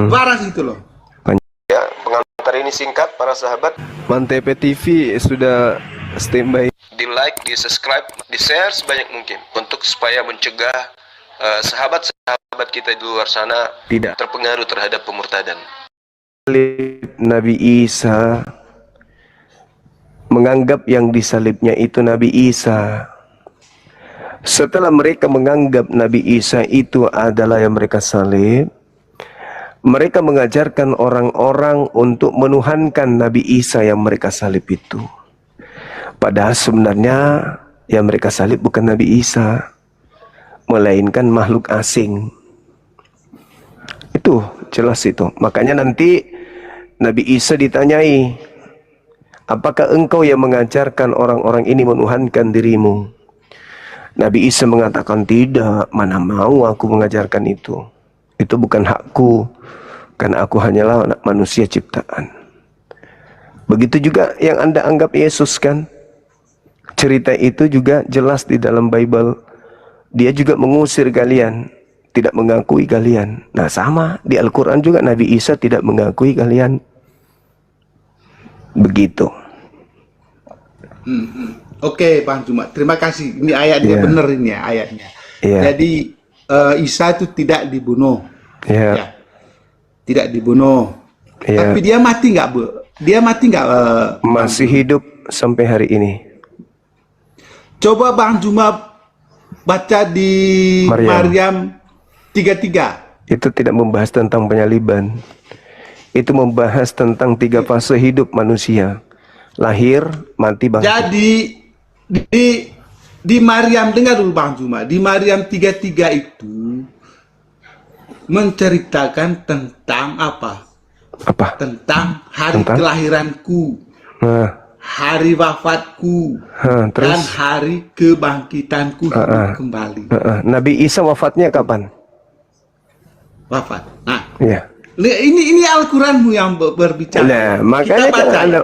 waras itu loh. Ya, pengantar ini singkat para sahabat. Mantep TV sudah standby. Di like, di subscribe, di share sebanyak mungkin untuk supaya mencegah sahabat-sahabat kita di luar sana tidak terpengaruh terhadap pemurtadan. Nabi Isa menganggap yang disalibnya itu Nabi Isa. Setelah mereka menganggap Nabi Isa itu adalah yang mereka salib, mereka mengajarkan orang-orang untuk menuhankan Nabi Isa yang mereka salib itu. Padahal sebenarnya yang mereka salib bukan Nabi Isa, melainkan makhluk asing. Itu jelas itu. Makanya nanti Nabi Isa ditanyai, apakah engkau yang mengajarkan orang-orang ini menuhankan dirimu? Nabi Isa mengatakan, tidak, mana mau aku mengajarkan itu. Itu bukan hakku, karena aku hanyalah anak manusia ciptaan. Begitu juga yang Anda anggap Yesus kan. Cerita itu juga jelas di dalam Bible. Dia juga mengusir kalian, tidak mengakui kalian. Nah sama, di Al-Quran juga Nabi Isa tidak mengakui kalian. Begitu. Oke, Bang Cuma, terima kasih. Ini ayatnya benar ini ya, ayatnya. Jadi Isa itu tidak dibunuh. Ya. Tidak dibunuh. Tapi dia mati nggak, Bu? Dia mati nggak? Masih hidup sampai hari ini. Coba Bang Cuma baca di Maryam 33. Itu tidak membahas tentang penyaliban. Itu membahas tentang 3 fase hidup manusia. Lahir, mati, bangkit. Jadi di Maryam, dengar dulu Bang Cuma, di Maryam 33 itu menceritakan tentang apa? Apa? Tentang hari kelahiranku, hari wafatku, dan hari kebangkitanku hidup kembali. Nabi Isa wafatnya kapan? Wafat. Nah, ini Al-Quranmu yang berbicara. Nah, makanya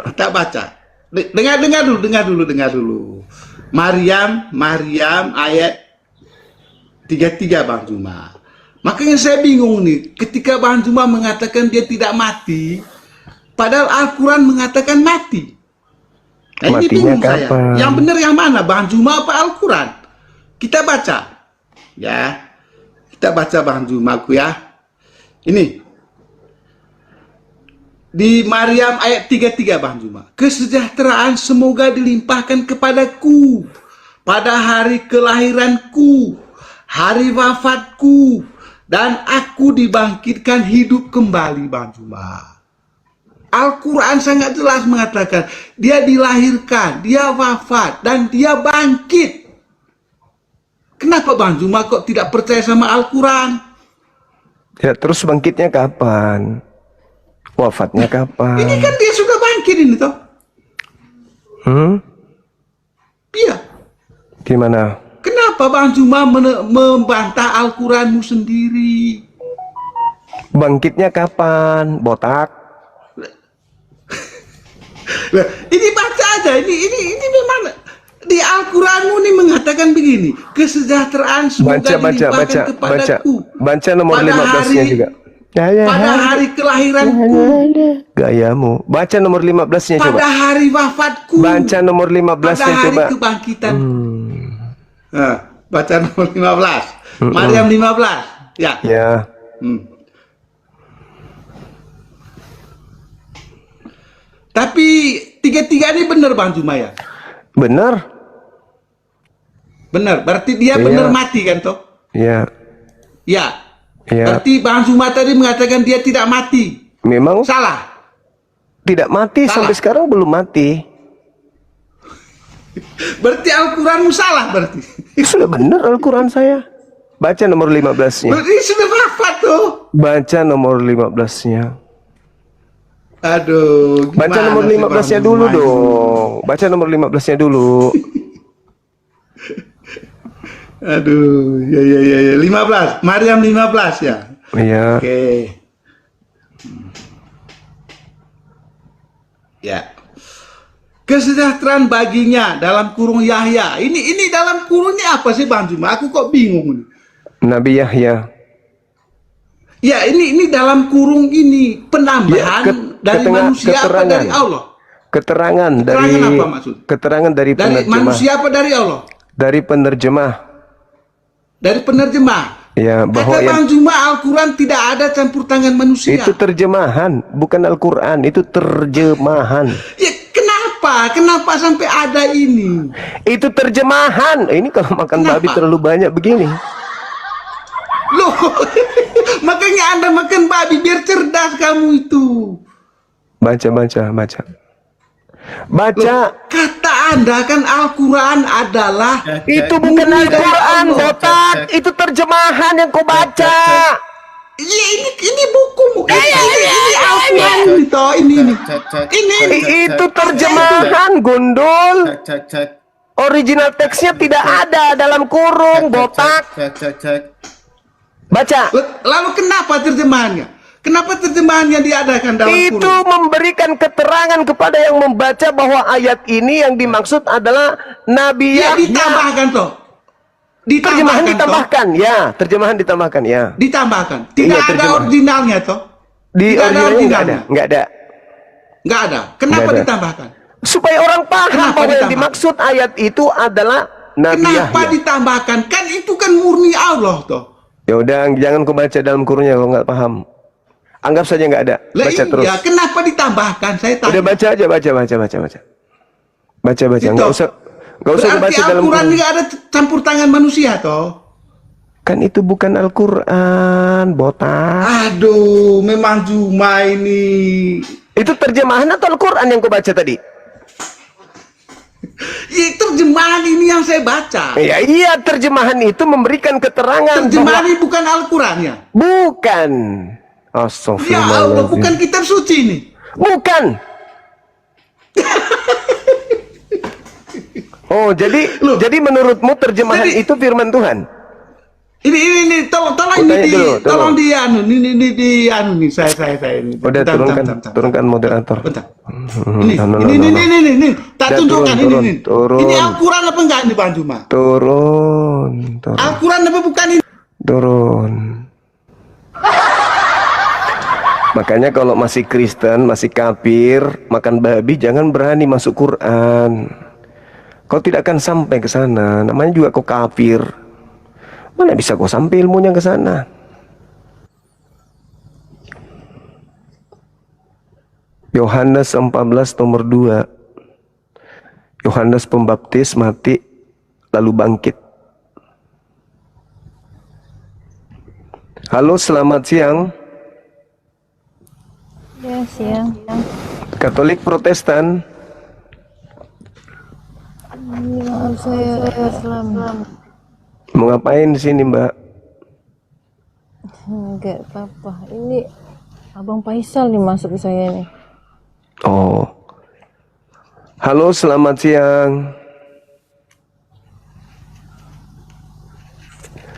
kita baca. Dengar dulu. Maryam ayat 33 Bang Cuma. Makanya saya bingung nih, ketika Bang Cuma mengatakan dia tidak mati, padahal Al-Quran mengatakan mati. Nah, ini bingung saya. Yang benar yang mana, Bang Cuma apa Al-Quran? Kita baca. Ya. Kita baca Bang Cuma aku ya. Ini. Di Maryam ayat 33 Bang Cuma. Kesejahteraan semoga dilimpahkan kepadaku pada hari kelahiranku, hari wafatku, dan aku dibangkitkan hidup kembali Bang Cuma. Al-Quran sangat jelas mengatakan dia dilahirkan, dia wafat, dan dia bangkit. Kenapa Bang Cuma kok tidak percaya sama Al-Quran? Ya terus bangkitnya kapan? Wafatnya kapan? Ini kan dia sudah bangkit ini toh. Iya. Gimana? Kenapa Bang Cuma membantah Al-Quranmu sendiri? Bangkitnya kapan? Botak? Nah, ini baca aja. Ini memang di Al-Quranmu ini mengatakan begini. Kesejahteraan semoga dilimpahkan kepadaku. Baca nomor 15-nya juga. Pada hari kelahiranku. Gayamu. Baca nomor 15-nya coba. Pada hari wafatku. Baca nomor 15-nya coba. Pada hari kebangkitan. Nah, baca nomor 15. Maryam 15. Ya. Ya. Tapi 33 ini benar Bang Cuma ya? Benar. Benar. Berarti dia benar mati kan toh? Iya. Ya. Ya. Berarti Bang Cuma tadi mengatakan dia tidak mati. Memang salah. Tidak mati sampai sekarang belum mati. Berarti Al-Quranmu salah berarti. Sudah benar Al-Quran saya. Baca nomor 15-nya. Berarti sudah wafat tuh. Baca nomor 15-nya. Aduh. Baca nomor 15-nya dulu dong. Baca nomor 15-nya dulu. Aduh, ya. 15. Maryam 15 ya. Iya. Oke. Ya. Kesejahteraan baginya dalam kurung Yahya. Ini dalam kurungnya apa sih Bang Cuma? Aku kok bingung. Nabi Yahya. Ya, ini dalam kurung ini penambahan Ya, dari manusia apa keterangan. dari Allah? Keterangan Apa maksud? keterangan dari Dari penerjemah. manusia apa dari Allah? Dari penerjemah. Dari penerjemah. Ya, bahwa Kata yang Bang Juma, Al-Quran tidak ada campur tangan manusia. itu terjemahan, bukan Al-Quran, itu terjemahan. Ya, kenapa? Kenapa sampai ada ini? Itu terjemahan. Ini kalau makan Kenapa? babi terlalu banyak begini. Loh, makanya Anda makan babi biar cerdas kamu itu. Baca. Loh, kata Anda kan Al-Quran adalah Itu bukan Al-Quran, botak. Itu terjemahan yang kau baca. ya ini bukumu. Ini Al-Quran ini toh, ini. Itu terjemahan, gundul. Cek. Original teksnya tidak ada dalam kurung, botak. Cek. Baca. Lalu kenapa terjemahannya? Kenapa terjemahannya diadakan dalam Itu kurung? memberikan keterangan kepada yang membaca bahwa ayat ini yang dimaksud adalah Nabi Ya, Yahya. ditambahkan toh. Terjemahan Toh. ditambahkan, ya. Terjemahan ditambahkan, ya. Ditambahkan. Tidak Iya, ada terjemahan. originalnya toh. Di Tidak ada originalnya nggak ada, originalnya. nggak ada. Nggak ada. Kenapa Nggak ada. ditambahkan? Supaya orang paham Kenapa bahwa yang ditambah? dimaksud ayat itu adalah Nabi Kenapa Yahya. ditambahkan? Kan itu kan murni Allah toh. Ya udah, jangan kau baca dalam kurungnya kalau nggak paham. Anggap saja nggak ada. Lah Baca iya, terus. kenapa ditambahkan? Saya tanya. Udah baca aja, baca. Baca. Gitu. Nggak usah kau Berarti baca dalam Al-Quran kurung. nggak ada campur tangan manusia toh. Kan itu bukan Al-Quran, botak. Aduh, memang cuma ini. Itu terjemahan atau Al-Quran yang kau baca tadi? Ya, terjemahan ini yang saya baca. Ya, iya, terjemahan itu memberikan keterangan Terjemahan bahwa ini bukan Al-Qurannya. bukan. Ya Allah, Astagfirullahaladzim. bukan kitab suci ini. Bukan. Oh, jadi Loh, menurutmu terjemahan jadi- itu firman Tuhan? Ini tolong Oh, ini tanya dulu, tolong di anu ini saya ini. Udah, Bentar. turunkan moderator. Bentar. No. Ini. Tak Udah, tunjukkan turun. ini. Turun. Ini Al-Quran apa enggak ini Bang Juma? Turun. Al-Quran apa bukan ini? Turun. Makanya kalau masih Kristen, masih kafir, makan babi, jangan berani masuk Quran. Kau tidak akan sampai ke sana. Namanya juga kau kafir. Mana bisa kau sampai ilmunya ke sana? Yohanes 14 nomor 2. Yohanes Pembaptis mati lalu bangkit. Halo, selamat siang. Ya, siang. Katolik Protestan. Maaf saya Islam. Mau ngapain di sini, Mbak? Enggak apa-apa. Ini Abang Faisal nih masuk ke saya nih. Oh. Halo, selamat siang.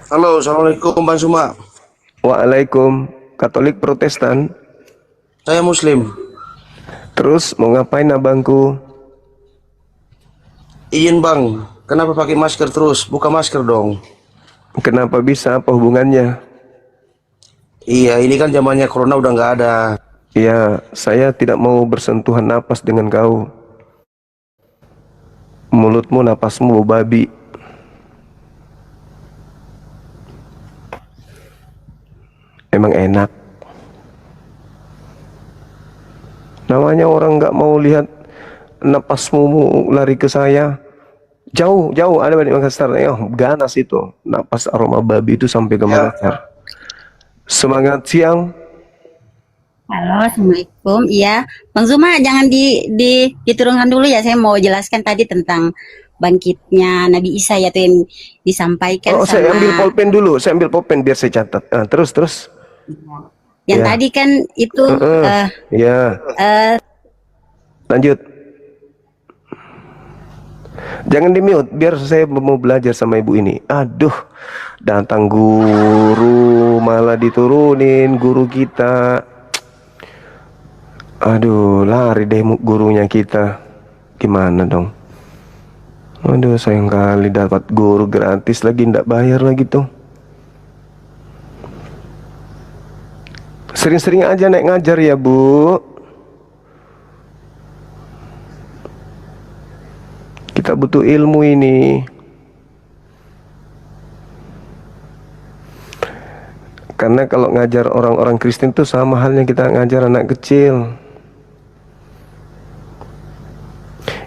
Halo, assalamualaikum Bang Suma. Waalaikum. Katolik Protestan. Saya Muslim. Terus mau ngapain abangku? Izin Bang, kenapa pakai masker terus? Buka masker dong. Kenapa bisa? Apa hubungannya? Iya, ini kan zamannya corona udah nggak ada. Ya, saya tidak mau bersentuhan napas dengan kau. Mulutmu, napasmu bau babi. Emang enak. Namanya orang nggak mau lihat napasmu lari ke saya. Jauh ada di Makassar. Ganas itu. Napas aroma babi itu sampai ke Makassar. Semangat siang. Halo, Assalamualaikum. Iya, Bang Zuma, jangan diturunkan dulu ya. Saya mau jelaskan tadi tentang bangkitnya Nabi Isa ya, yang disampaikan Oh, sama saya ambil pulpen dulu. Saya ambil pulpen biar saya catat. Terus. yang ya. tadi kan itu Ya. Lanjut. Jangan di mute biar saya mau belajar sama ibu ini. Aduh, datang guru malah diturunin guru kita. Aduh, lari deh gurunya kita. Gimana dong? Aduh, sayang kali dapat guru gratis lagi, ndak bayar lagi tuh. Sering-sering aja naik ngajar ya, Bu. Kita butuh ilmu ini. Karena kalau ngajar orang-orang Kristen itu sama halnya kita ngajar anak kecil.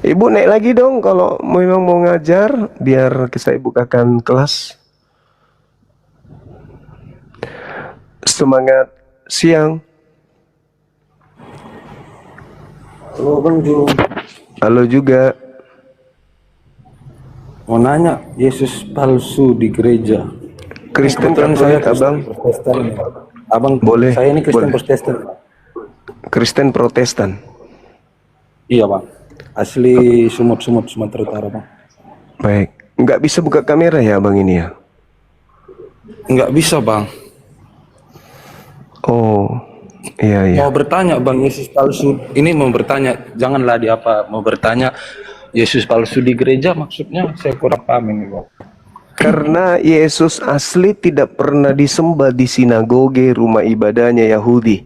Ibu naik lagi dong kalau memang mau ngajar, biar saya bukakan kelas. Semangat siang. Halo Bang Ju. Halo juga. Mau nanya, Yesus palsu di gereja. Kristen Kebetulan Katolik, Kristen Abang. Protestan. Abang, Boleh, saya ini Kristen boleh. Protestan. Kristen Protestan. Iya Bang, asli Sumut-Sumut, Sumatera Utara Bang. Baik. Nggak bisa buka kamera ya, Abang ini ya? Nggak bisa Bang. Oh, iya iya. Mau bertanya Bang, Yesus palsu. Ini mau bertanya, janganlah di apa. Mau bertanya, Yesus palsu di gereja maksudnya saya kurang paham ini Bang. Karena Yesus asli tidak pernah disembah di sinagoge rumah ibadahnya Yahudi.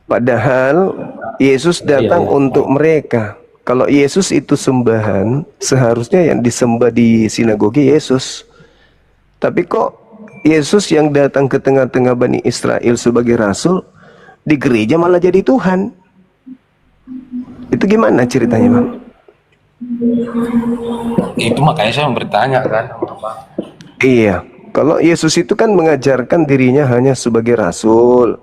Padahal Yesus datang untuk mereka. Kalau Yesus itu sembahan, seharusnya yang disembah di sinagoge Yesus. Tapi kok Yesus yang datang ke tengah-tengah Bani Israel sebagai rasul, di gereja malah jadi Tuhan. Itu gimana ceritanya, Bang? Itu makanya saya mau bertanya kan. Iya, kalau Yesus itu kan mengajarkan dirinya hanya sebagai rasul.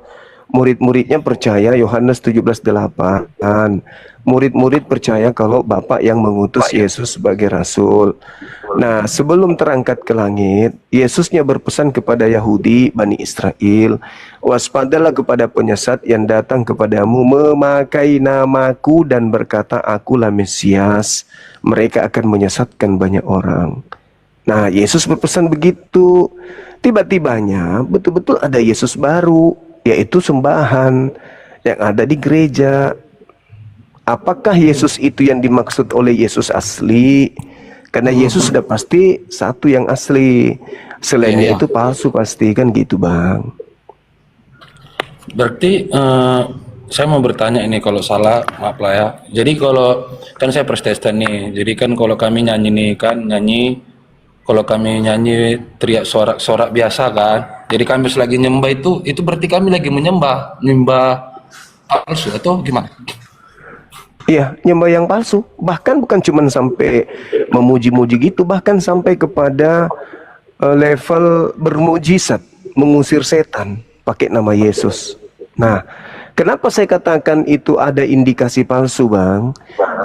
Murid-muridnya percaya Yohanes 17:8. Murid-murid percaya kalau Bapa yang mengutus Yesus sebagai rasul. Nah, sebelum terangkat ke langit, Yesusnya berpesan kepada Yahudi, Bani Israel, waspadalah kepada penyesat yang datang kepadamu memakai namaku dan berkata, akulah Mesias. Mereka akan menyesatkan banyak orang. Nah, Yesus berpesan begitu. Tiba-tibanya betul-betul ada Yesus baru, yaitu sembahan yang ada di gereja. Apakah Yesus itu yang dimaksud oleh Yesus asli? Karena Yesus sudah pasti satu yang asli. Selainnya itu palsu pasti, kan gitu Bang. Berarti saya mau bertanya ini, kalau salah maaf lah ya. Jadi kalau kan saya Protestan nih, jadi kan kalau kami nyanyi nih kan kalau kami nyanyi teriak sorak-sorak biasa kan. Jadi kami selagi nyembah itu berarti kami lagi menyembah palsu atau gimana? Iya, nyembah yang palsu. Bahkan bukan cuma sampai memuji-muji gitu, bahkan sampai kepada level bermujizat, mengusir setan pakai nama Yesus. Nah, kenapa saya katakan itu ada indikasi palsu, Bang?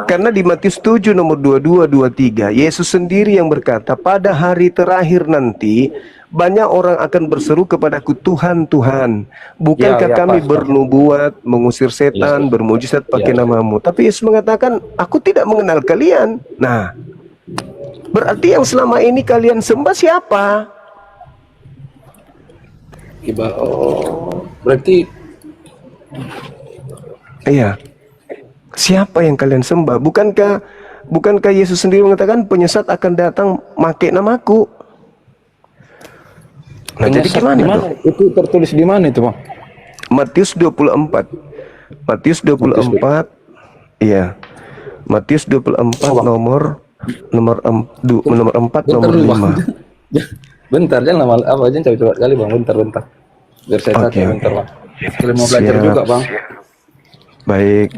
Karena di Matius 7 nomor 22, 23, Yesus sendiri yang berkata, pada hari terakhir nanti banyak orang akan berseru kepadaku, Tuhan, Tuhan, bukankah kami bernubuat, mengusir setan, bermujizat pakai namamu? Tapi Yesus mengatakan, aku tidak mengenal kalian. Nah, berarti yang selama ini kalian sembah siapa? Berarti iya. Siapa yang kalian sembah? Bukankah Yesus sendiri mengatakan penyesat akan datang pakai namaku? Nah, jadi gimana tuh? Itu tertulis di mana itu, Bang? Matius 24. Matius 24. Iya. Matius 24 nomor 4 nomor 5. Bentar, jangan lama apa aja coba kali Bang, bentar. Biar saya tanya bentar, Bang. Sekali mau belajar juga, Bang. Baik.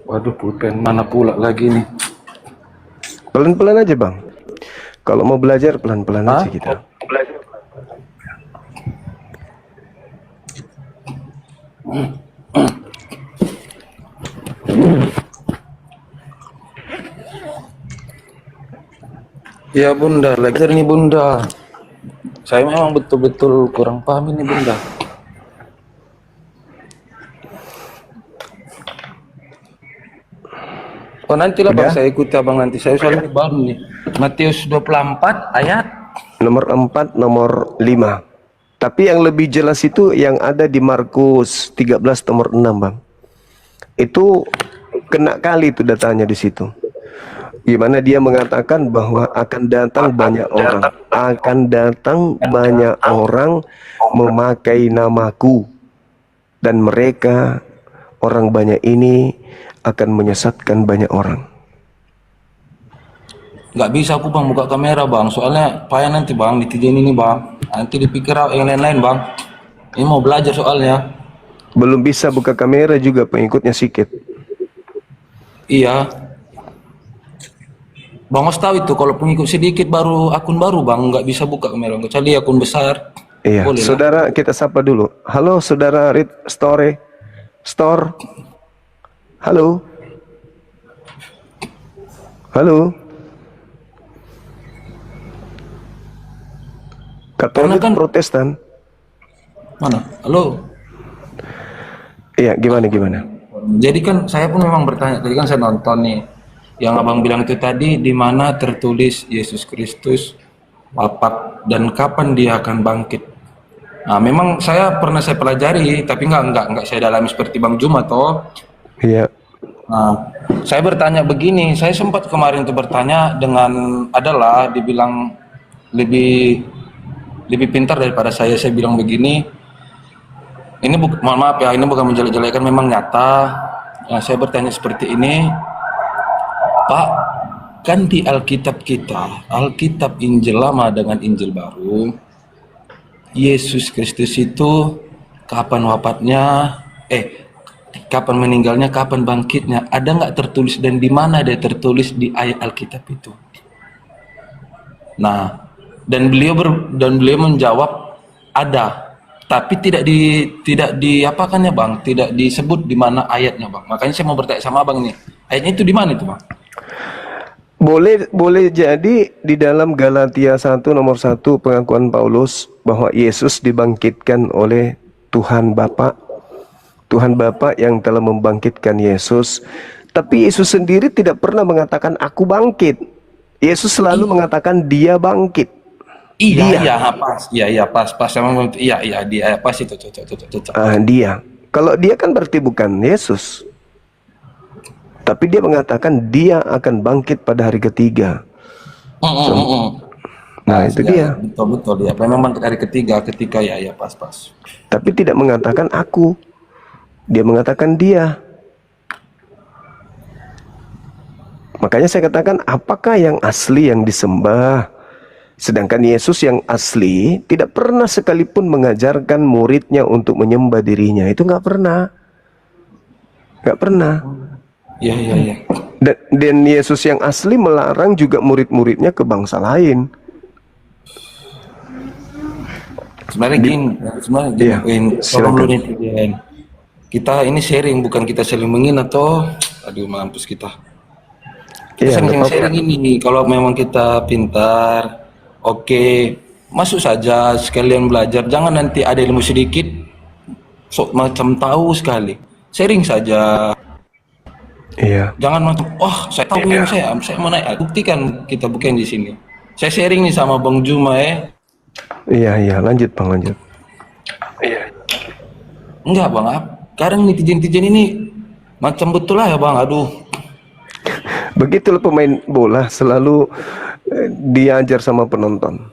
Waduh, pulpen mana pula lagi nih? Pelan-pelan aja, Bang. Kalau mau belajar pelan-pelan aja kita. Ya Bunda, belajar nih Bunda. Saya memang betul-betul kurang paham ini Bunda. Oh nantilah Bang, saya ikuti Abang nanti. Saya soalnya baru nih. Matius 24 ayat Nomor 4 nomor 5. Tapi yang lebih jelas itu yang ada di Markus 13 nomor 6, Bang. Itu kena kali itu datanya di situ. Gimana dia mengatakan bahwa akan datang banyak orang memakai namaku, dan mereka orang banyak ini akan menyesatkan banyak orang. Nggak bisa aku bang buka kamera bang, soalnya payah nanti bang netizen ini bang, nanti dipikir yang lain-lain bang. Ini mau belajar soalnya. Belum bisa buka kamera juga, pengikutnya sedikit. Iya. Bang Os tahu itu kalau pengikut sedikit baru akun baru bang nggak bisa buka kamera, kecuali akun besar. Iya, Boleh lah. saudara kita sapa dulu. Halo saudara Read Store. Halo. Halo. Katolik Karena kan- Protestan. Mana? Halo. Iya, gimana? Jadi kan saya pun memang bertanya, tadi kan saya nonton nih, yang abang bilang itu tadi, di mana tertulis Yesus Kristus wafat dan kapan dia akan bangkit. Nah, memang saya pelajari, tapi nggak saya dalami seperti Bang Juma toh. Iya. Nah, saya bertanya begini, saya sempat kemarin tuh bertanya dengan adalah dibilang lebih pintar daripada saya bilang begini. Ini mohon maaf ya, ini bukan menjelek-jelekan, memang nyata. Nah, saya bertanya seperti ini, Pak, kan di Alkitab kita, Alkitab Injil Lama dengan Injil Baru, Yesus Kristus itu kapan wafatnya, kapan meninggalnya, kapan bangkitnya, ada nggak tertulis dan di mana dia tertulis di ayat Alkitab itu? Nah, dan beliau menjawab ada. Tapi tidak di apakan ya bang, tidak disebut di mana ayatnya bang. Makanya saya mau bertanya sama abang nih, ayatnya itu di mana itu bang? Boleh jadi di dalam Galatia 1 nomor 1 pengakuan Paulus bahwa Yesus dibangkitkan oleh Tuhan Bapa. Tuhan Bapa yang telah membangkitkan Yesus. Tapi Yesus sendiri tidak pernah mengatakan aku bangkit. Yesus selalu mengatakan dia bangkit. Pas emang dia pas itu cocok. Dia. Kalau dia kan berarti bukan Yesus. Tapi dia mengatakan dia akan bangkit pada hari ketiga. Nah, itu dia. Betul dia. Memang bangkit hari ketiga ketika pas. Tapi tidak mengatakan aku. Dia mengatakan dia. Makanya saya katakan, apakah yang asli yang disembah? Sedangkan Yesus yang asli tidak pernah sekalipun mengajarkan muridnya untuk menyembah dirinya. Itu nggak pernah. Iya. Dan Yesus yang asli melarang juga murid-muridnya ke bangsa lain. Sebenarnya gini, silakan. Kita ini sharing, bukan kita saling menghina toh. Aduh, mampus kita. Kita sharing ini. Kalau memang kita pintar, oke, masuk saja sekalian belajar. Jangan nanti ada ilmu sedikit, sok macam tahu sekali. Sharing saja. Iya. Jangan macam, saya tahu ini saya mau naik. Buktikan kita bukan di sini. Saya sharing nih sama Bang Juma Iya, lanjut Bang, lanjut. Iya. Enggak Bang, kadang netizen ini macam betul lah ya Bang, aduh. Begitulah pemain bola, selalu diajar sama penonton.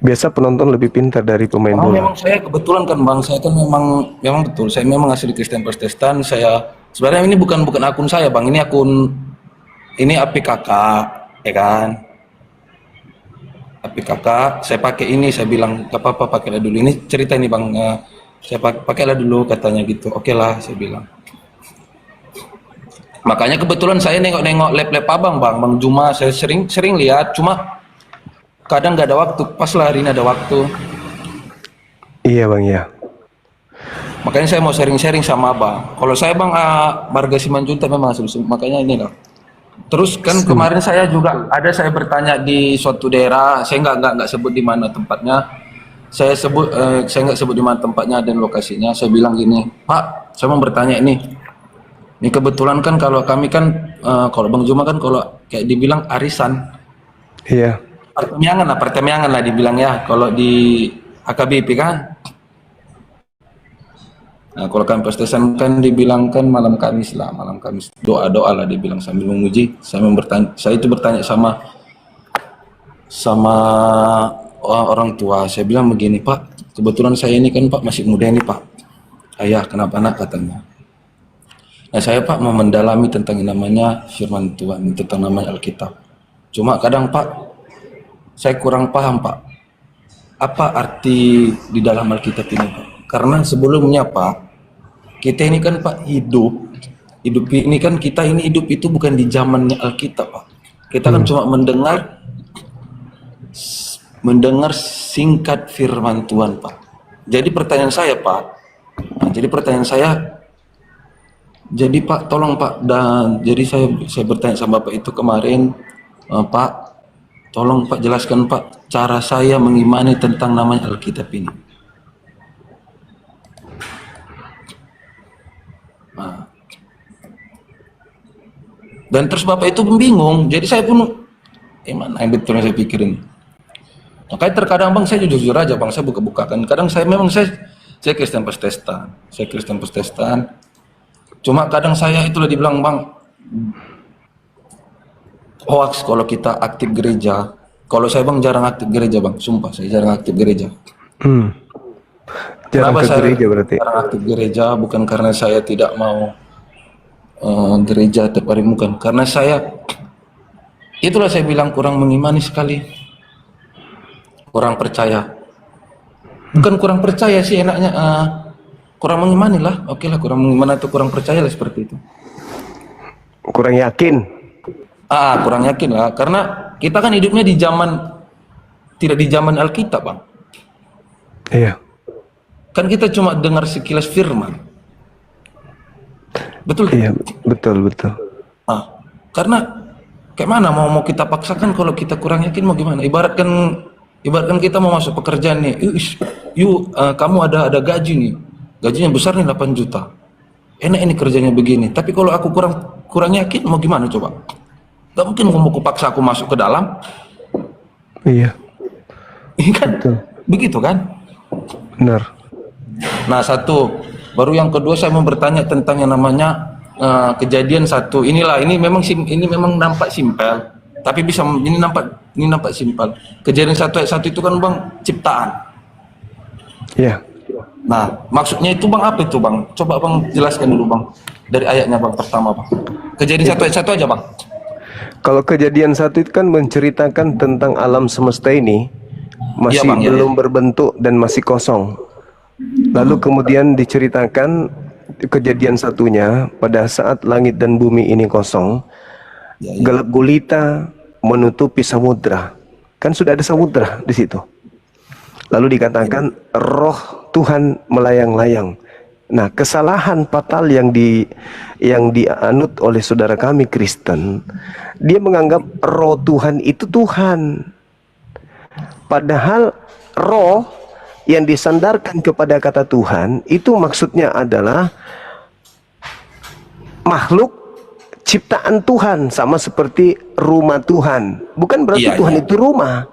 Biasa penonton lebih pintar dari pemain bola. Memang saya kebetulan kan Bang, saya kan memang betul, saya memang asli Kristen Protestan. Saya sebenarnya ini bukan akun saya Bang, ini akun APKK, ya kan? APKK, saya pakai ini, saya bilang gak apa-apa pakailah dulu. Ini cerita ini Bang, saya pakailah dulu katanya gitu. Oke lah, saya bilang. Makanya kebetulan saya nengok lab abang Bang Juma, saya sering lihat, cuma kadang nggak ada waktu. Pas lah hari ini ada waktu. Iya Bang, ya. Makanya saya mau sharing sama abang. Kalau saya Bang, Marga Simanjuntak memang makanya ini lah. Terus kan kemarin saya juga saya bertanya di suatu daerah, saya nggak sebut di mana tempatnya. Saya nggak sebut di mana tempatnya dan lokasinya. Saya bilang gini, Pak, saya mau bertanya ini. Ini kebetulan kan kalau kami kan, kalau Bang Juma kan kalau kayak dibilang arisan. Iya. Pertemiangan lah dibilang ya, kalau di AKBP kan. Nah, kalau kami Protestan kan dibilangkan malam Kamis lah, malam Kamis doa-doa lah dibilang sambil memuji. Saya itu bertanya sama orang tua. Saya bilang begini, Pak, kebetulan saya ini kan Pak masih muda ini Pak. Ayah, kenapa nak katanya? Nah, saya Pak mau mendalami tentang yang namanya firman Tuhan, tentang namanya Alkitab. Cuma kadang Pak, saya kurang paham Pak. Apa arti di dalam Alkitab ini Pak? Karena sebelumnya Pak, kita ini kan Pak hidup ini kan kita ini hidup itu bukan di zamannya Alkitab Pak. Kita kan cuma mendengar singkat firman Tuhan Pak. Jadi pertanyaan saya Pak, jadi Pak tolong Pak, dan jadi saya bertanya sama Bapak itu kemarin, Pak tolong Pak jelaskan Pak cara saya mengimani tentang namanya Alkitab ini. Nah. Dan terus Bapak itu bingung, jadi saya pun mana yang betul yang saya pikirin. Makanya terkadang Bang saya jujur aja Bang, saya buka-bukakan. Kadang saya Kristen Protestan. Cuma kadang saya itulah dibilang Bang hoax kalau kita aktif gereja. Kalau saya Bang jarang aktif gereja Bang, sumpah saya jarang aktif gereja. Jarang Kenapa ke gereja berarti? jarang aktif gereja bukan karena saya tidak mau gereja tiap hari, bukan. Karena itulah saya bilang kurang mengimani sekali. Kurang percaya. Bukan kurang percaya sih enaknya, kurang mengimani lah. Oke lah, kurang mengimani atau kurang percaya lah seperti itu. Kurang yakin. Kurang yakin lah. Karena kita kan hidupnya tidak di zaman Alkitab Bang. Iya. Kan kita cuma dengar sekilas firman. Betul? Iya, betul. Karena kayak mana mau kita paksakan kalau kita kurang yakin mau gimana? Ibaratkan kita mau masuk pekerjaan nih, kamu ada gaji nih, gajinya besar nih 8 juta. Enak ini kerjanya begini. Tapi kalau aku kurang yakin mau gimana coba? Gak mungkin mau paksa aku masuk ke dalam. Iya. Ini kan Betul. begitu kan? Benar. Nah, satu. Baru yang kedua saya mau bertanya tentang yang namanya kejadian 1. Ini memang nampak simpel. Tapi ini nampak simpel. Kejadian 1 ayat 1 itu kan Bang ciptaan. Iya. Nah, maksudnya itu Bang apa itu Bang? Coba Bang jelaskan dulu Bang. Dari ayatnya Bang pertama Bang. Kejadian 1 ayat 1 aja Bang. Kalau kejadian 1 itu kan menceritakan tentang alam semesta ini masih Bang, ya. belum berbentuk dan masih kosong. Lalu kemudian diceritakan kejadian 1-nya pada saat langit dan bumi ini kosong. Gelap gulita menutupi samudra. Kan sudah ada samudra di situ. Lalu dikatakan roh Tuhan melayang-layang. Nah, kesalahan fatal yang dianut oleh saudara kami Kristen, dia menganggap roh Tuhan itu Tuhan. Padahal roh yang disandarkan kepada kata Tuhan itu maksudnya adalah makhluk ciptaan Tuhan, sama seperti rumah Tuhan. Bukan berarti Tuhan itu rumah.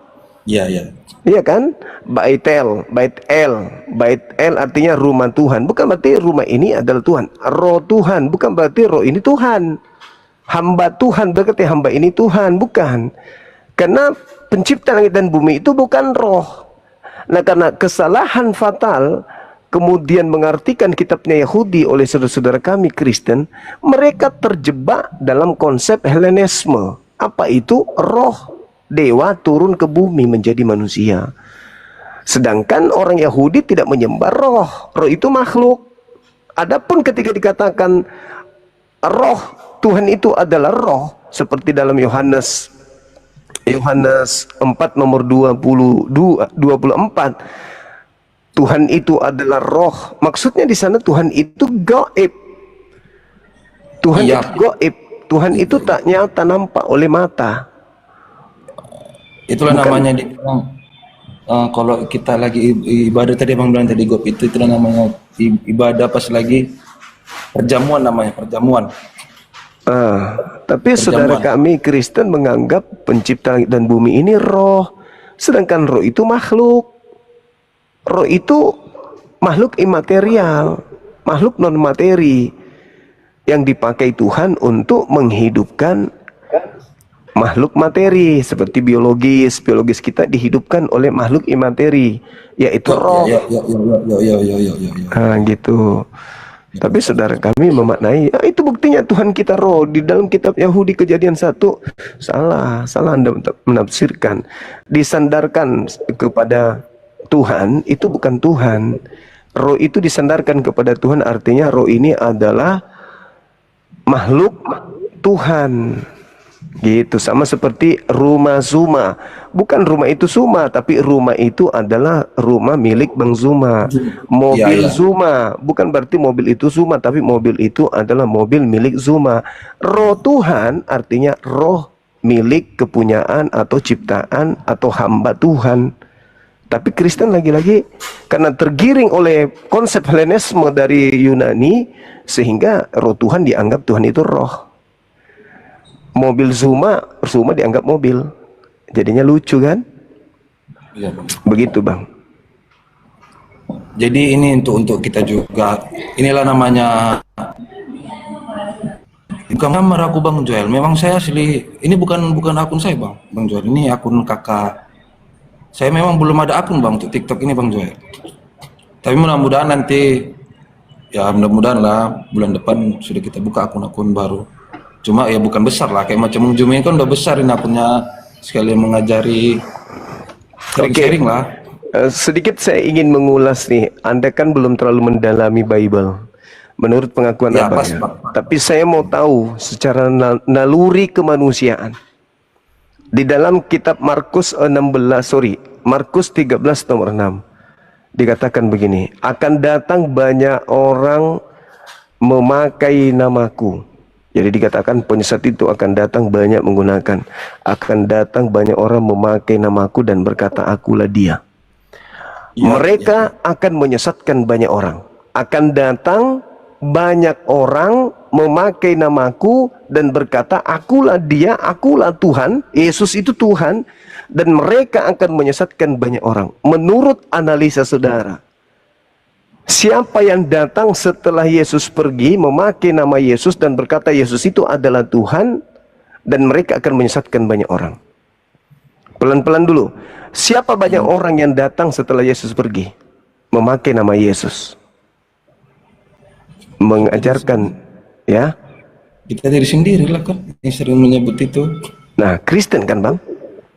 Iya. Iya kan? Bait El artinya rumah Tuhan. Bukan berarti rumah ini adalah Tuhan. Roh Tuhan bukan berarti roh ini Tuhan. Hamba Tuhan berarti hamba ini Tuhan, bukan. Karena pencipta langit dan bumi itu bukan roh. Nah, karena kesalahan fatal kemudian mengartikan kitabnya Yahudi oleh saudara-saudara kami Kristen, mereka terjebak dalam konsep Helenisme. Apa itu? Roh dewa turun ke bumi menjadi manusia. Sedangkan orang Yahudi tidak menyembah roh. Roh itu makhluk. Adapun ketika dikatakan roh Tuhan itu adalah roh, seperti dalam Yohanes 4 nomor 24, Tuhan itu adalah roh. Maksudnya di sana Tuhan itu gaib. Tuhan itu gaib. Tuhan itu tak nyata nampak oleh mata. Itulah namanya dibilang kalau kita lagi ibadah tadi Bang bilang tadi gaib itulah namanya ibadah pas lagi perjamuan, namanya perjamuan. Tapi saudara kami Kristen menganggap pencipta langit dan bumi ini roh, sedangkan roh itu makhluk. Roh itu makhluk imaterial, makhluk non materi yang dipakai Tuhan untuk menghidupkan makhluk materi, seperti biologis kita dihidupkan oleh makhluk imateri, yaitu roh. Nah, gitu. Tapi saudara kami memaknai, itu buktinya Tuhan kita roh. Di dalam kitab Yahudi Kejadian 1, salah Anda menafsirkan. Disandarkan kepada Tuhan, itu bukan Tuhan. Roh itu disandarkan kepada Tuhan, artinya roh ini adalah makhluk Tuhan. Gitu, sama seperti rumah Zuma. Bukan rumah itu Zuma, tapi rumah itu adalah rumah milik Bang Zuma. Mobil Zuma, bukan berarti mobil itu Zuma, tapi mobil itu adalah mobil milik Zuma. Roh Tuhan artinya roh milik kepunyaan atau ciptaan atau hamba Tuhan. Tapi Kristen lagi-lagi karena tergiring oleh konsep Helenisme dari Yunani, sehingga roh Tuhan dianggap Tuhan itu roh. Mobil Zuma dianggap mobil. Jadinya lucu kan? Iya, Bang. Begitu, Bang. Jadi ini untuk kita juga. Inilah namanya, bukan gambar aku Bang Joel. Memang saya asli, ini bukan akun saya Bang Joel. Ini akun kakak. Saya memang belum ada akun Bang untuk TikTok ini Bang Joel. Tapi mudah-mudahan nanti, ya mudah-mudahan lah bulan depan sudah kita buka akun-akun baru. Cuma ya bukan besar lah, kayak macam Zoom ini kan udah besar ini akunnya, sekalian mengajari, sharing-sharing lah. Sedikit saya ingin mengulas nih, Anda kan belum terlalu mendalami Bible menurut pengakuan Ya, Abang pas, ya. Bang. Tapi saya mau tahu secara naluri kemanusiaan. Di dalam kitab Markus 13 nomor 6 dikatakan begini, akan datang banyak orang memakai namaku. Jadi dikatakan penyesat itu akan datang banyak menggunakan, akan datang banyak orang memakai namaku dan berkata akulah dia. Mereka akan menyesatkan banyak orang. Akan datang banyak orang memakai namaku dan berkata akulah dia, akulah Tuhan. Yesus itu Tuhan. Dan mereka akan menyesatkan banyak orang. Menurut analisa saudara, siapa yang datang setelah Yesus pergi memakai nama Yesus dan berkata Yesus itu adalah Tuhan, dan mereka akan menyesatkan banyak orang? Pelan-pelan dulu. Siapa banyak orang yang datang setelah Yesus pergi memakai nama Yesus, mengajarkan, ya? Kita diri sendiri lah kan yang sering menyebut itu. Nah, Kristen kan Bang?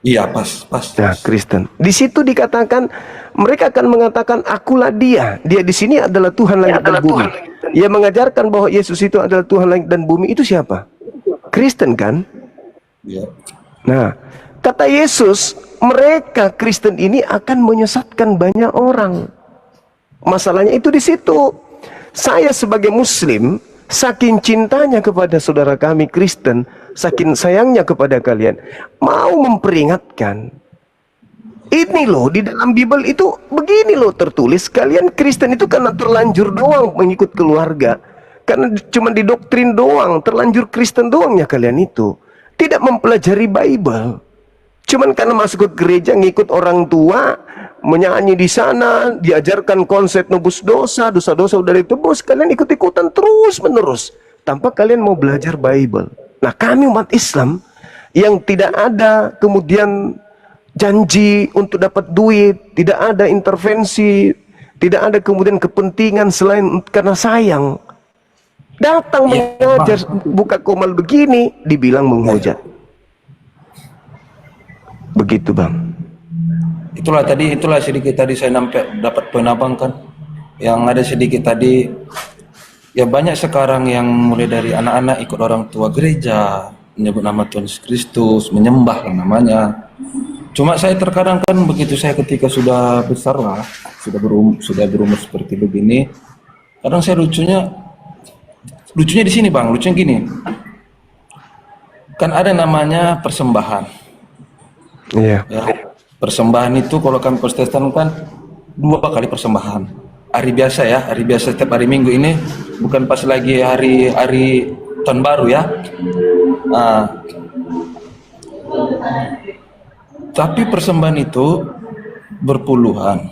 Iya pas. Nah, Kristen. Di situ dikatakan mereka akan mengatakan akulah dia. Dia di sini adalah Tuhan langit dan bumi. Ia mengajarkan bahwa Yesus itu adalah Tuhan langit dan bumi. Itu siapa? Kristen kan? Iya. Nah, kata Yesus, mereka Kristen ini akan menyesatkan banyak orang. Masalahnya itu di situ. Saya sebagai Muslim, saking cintanya kepada saudara kami Kristen, saking sayangnya kepada kalian, mau memperingatkan. Ini loh, di dalam Bible itu begini loh tertulis, kalian Kristen itu karena terlanjur doang mengikut keluarga, karena cuma didoktrin doang, terlanjur Kristen doangnya kalian itu. Tidak mempelajari Bible. Cuman karena masuk ke gereja ngikut orang tua, menyanyi di sana, diajarkan konsep nebus dosa udah ditebus, kalian ikut-ikutan terus menerus tanpa kalian mau belajar Bible. Nah, kami umat Islam yang tidak ada kemudian janji untuk dapat duit, tidak ada intervensi, tidak ada kemudian kepentingan selain karena sayang, datang mengajar buka komal begini, dibilang menghujat. Begitu Bang. Itulah sedikit tadi saya dapat penabang kan, yang ada sedikit tadi. Ya banyak sekarang yang mulai dari anak-anak ikut orang tua gereja, menyebut nama Tuhan Yesus Kristus, menyembah kan namanya. Cuma saya terkadang kan begitu saya ketika sudah besar lah, sudah berumur seperti begini, kadang saya lucunya di sini Bang, lucunya gini. Kan ada namanya persembahan. Iya. Ya, persembahan itu kalau kami Protestan kan 2 kali persembahan. Hari biasa setiap hari Minggu ini, bukan pas lagi hari tahun baru ya. Tapi persembahan itu berpuluhan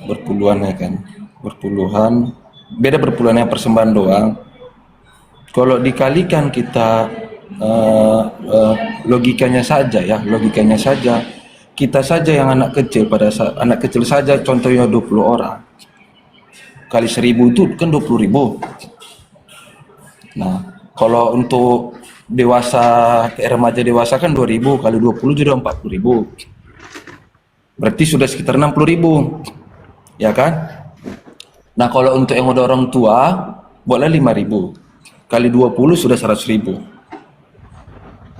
ya kan, berpuluhan. beda perpuluhannya persembahan doang. Kalau dikalikan kita logikanya saja ya, kita saja yang anak kecil, pada saat anak kecil saja contohnya 20 orang kali 1000 itu kan 20.000. Nah, kalau untuk dewasa ke remaja dewasa kan 2000 kali 20 sudah 40.000. Berarti sudah sekitar 60.000. Ya kan? Nah, kalau untuk yang udah orang tua boleh 5.000. Kali 20 sudah 100.000.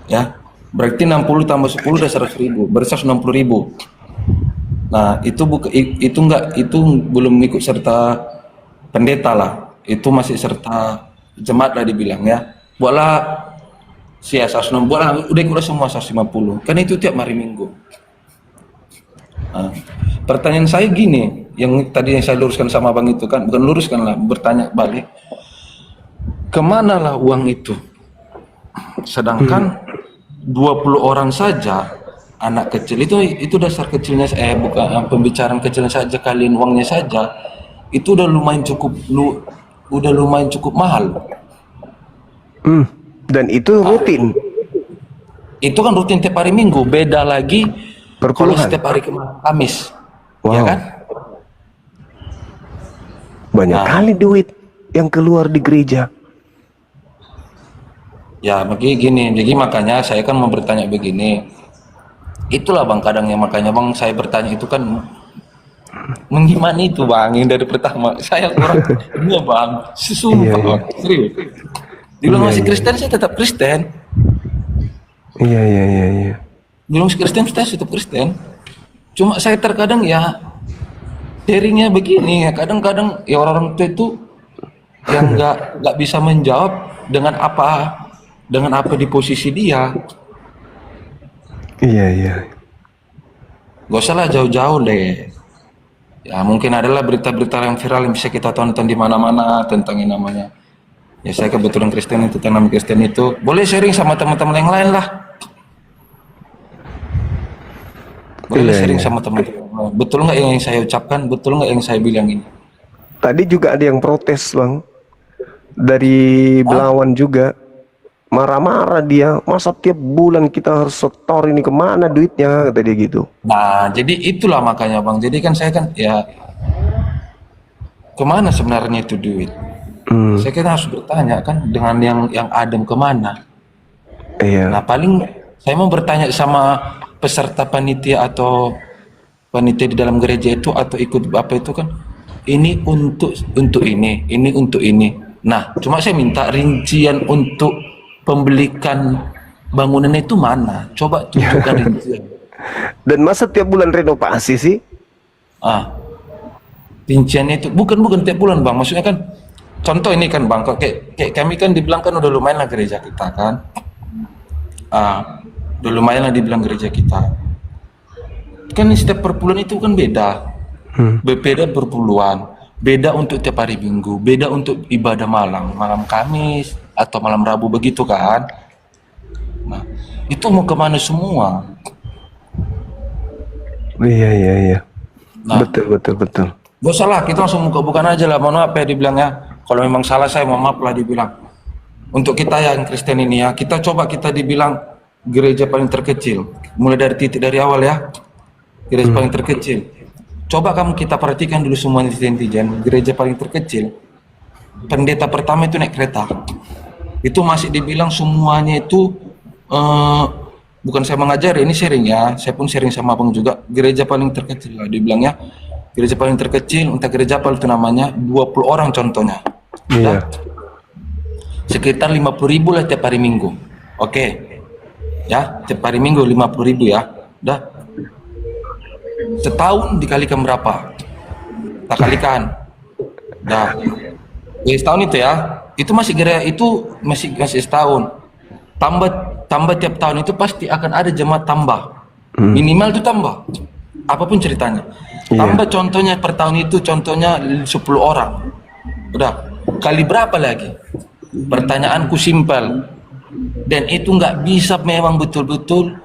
Ya. Berarti 60 tambah 10 udah 100.000. Berarti 160.000. Nah, itu belum ikut serta pendeta lah. Itu masih serta jemaat lah dibilang ya. Buatlah si 160, udah ikut semua 150. Kan itu tiap hari Minggu. Nah, pertanyaan saya gini, yang tadi yang saya luruskan sama Bang itu kan, bukan luruskan lah, bertanya balik. Kemana lah uang itu? Sedangkan 20 orang saja anak kecil itu dasar kecilnya bukan pembicaraan kecilnya saja, kalian uangnya saja itu udah lumayan cukup mahal. Dan itu rutin. Itu kan rutin tiap hari Minggu, beda lagi kalau Perpuluhan. setiap hari Kamis. Wow. Ya kan? Banyak kali duit yang keluar di gereja. Ya begini, jadi makanya saya kan mau bertanya begini. Itulah Bang kadangnya, makanya Bang saya bertanya itu kan menggimana itu Bang, yang dari pertama saya orang iya Bang, sumpah Bang, serius. Dibilang masih Kristen, saya tetap Kristen. Iya. Bilang Kristen, saya tetap Kristen. Cuma saya terkadang ya sharingnya begini ya, kadang-kadang ya orang-orang tua itu yang nggak bisa menjawab dengan apa di posisi dia. Iya. Gak usah lah jauh-jauh deh. Ya mungkin adalah berita-berita yang viral yang bisa kita tonton di mana-mana tentang yang namanya. Ya saya kebetulan Kristen itu, tentang Kristen itu boleh sharing sama teman-teman yang lain lah. Boleh sharing sama teman-teman. Betul nggak yang saya ucapkan? Betul nggak yang saya bilang ini? Tadi juga ada yang protes Bang, dari Belawan juga. Marah-marah dia, masa tiap bulan kita harus setor ini, kemana duitnya, kata dia gitu. Nah, jadi itulah makanya Bang. Jadi kan saya kan ya kemana sebenarnya itu duit? Saya kan harus bertanya kan dengan yang adem kemana? Iya. Nah paling saya mau bertanya sama peserta panitia atau panitia di dalam gereja itu atau ikut apa itu kan, ini untuk ini untuk ini. Nah, cuma saya minta rincian untuk pembelikan bangunan itu mana? Coba tunjukkan rincian. Dan masa tiap bulan renovasi sih? Rinciannya itu bukan tiap bulan Bang. Maksudnya kan contoh ini kan Bang, kayak kami kan dibilang kan udah lumayan lah gereja kita kan. Udah lumayan lah dibilang gereja kita. Kan setiap perpuluhan itu kan beda. Beda perpuluhan. Beda untuk tiap hari Minggu, beda untuk ibadah malam Kamis atau malam Rabu begitu kan. Nah, itu mau kemana semua? Iya. Nah, Betul. gak salah, kita langsung buka-bukaan aja lah. Mohon maaf ya dibilangnya. Kalau memang salah saya mohon maaf lah dibilang. Untuk kita yang Kristen ini ya, kita dibilang gereja paling terkecil. Mulai dari titik dari awal ya. Gereja paling terkecil. Coba kita perhatikan dulu semua netizen, gereja paling terkecil. Pendeta pertama itu naik kereta. Itu masih dibilang semuanya itu bukan saya mengajari, ini sharing ya. Saya pun sharing sama Abang juga. Gereja paling terkecil lah dibilangnya. Gereja paling terkecil, untuk gereja apa itu namanya, 20 orang contohnya. Iya. Sekitar 50.000 lah tiap hari Minggu. Oke. Ya, tiap hari Minggu 50.000 ya. Udah. Setahun dikalikan berapa? Tak kalikan. Nah, setahun itu ya. Itu masih masih setahun. Tambah tiap tahun itu pasti akan ada jemaat tambah. Minimal itu tambah. Apapun ceritanya. Tambah contohnya per tahun itu contohnya 10 orang. Udah. Kali berapa lagi? Pertanyaanku simpel. Dan itu nggak bisa memang betul-betul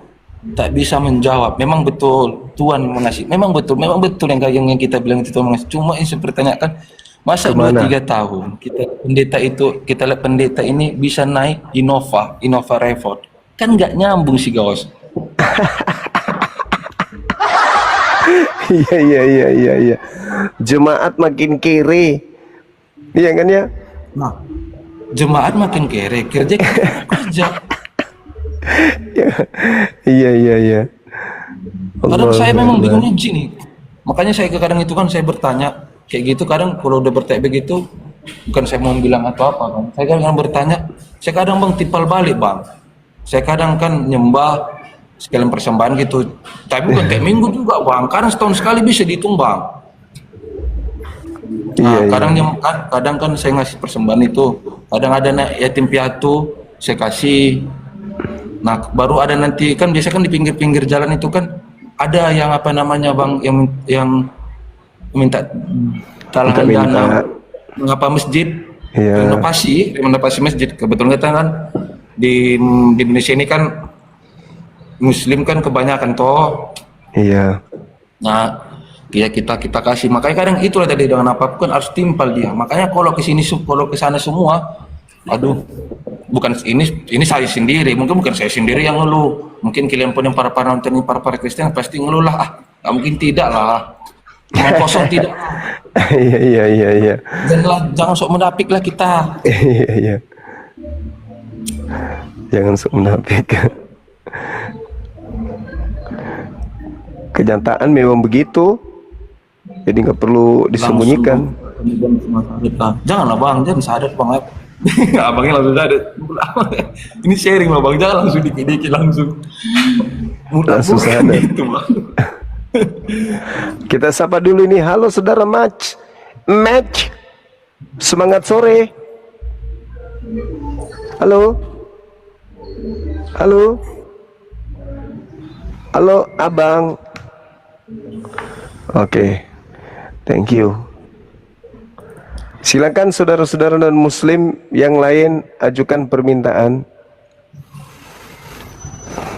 tak bisa menjawab. Memang betul Tuhan mengasih. Memang betul yang kita bilang itu Tuhan mengasih. Cuma yang saya pertanyakan Masa Kemana? 2-3 tahun kita lihat pendeta ini bisa naik Innova Revolt. Kan nggak nyambung sih Gos. Iya. Jemaat makin kere. Iya kan ya? Nah, jemaat makin kere, kerja. Iya. Kadang Allahu saya memang Akbar. bingungnya gini. Makanya saya kadang itu kan saya bertanya kayak gitu, kadang kalau udah bertanya begitu bukan saya mau bilang atau apa kan. Saya kadang bertanya, saya kadang bang timpal balik bang. Saya kadang kan nyembah sekalian persembahan gitu. Tapi bukan tiap minggu juga bang. Kadang setahun sekali bisa dihitung bang. Nah, Iya. kadang kan saya ngasih persembahan itu. Kadang ada yatim piatu saya kasih. Nah, baru ada nanti kan biasa kan di pinggir-pinggir jalan itu kan ada yang apa namanya bang yang minta talangan Minta. dana mengapa masjid Iya. renovasi masjid. Kebetulan kita kan di Indonesia ini kan Muslim kan kebanyakan toh. Iya. Nah, ya kita kasih. Makanya kadang itulah tadi dengan apapun harus timpal dia. Makanya kalau ke sini kalau ke sana semua, aduh, bukan ini saya sendiri, mungkin bukan saya sendiri yang ngeluh. Mungkin kalian pun yang para nonton para Kristen pasti ngeluh lah. Ah, nggak mungkin tidak lah. Cuma kosong tidak. Iya. Jangan sok menapik lah kita. Iya. Jangan sok munafik. Kenyataan memang begitu. Jadi nggak perlu disembunyikan. Janganlah bang, jangan sadar bang. Abangnya langsung sadar. Ini sharing lah bang, jangan langsung dikit-dikit langsung. Langsung sadar. Gitu, bang. Kita sapa dulu ini. Halo saudara Match. Semangat sore. Halo. Halo abang. Oke. Thank you. Silakan saudara-saudara dan muslim yang lain ajukan permintaan.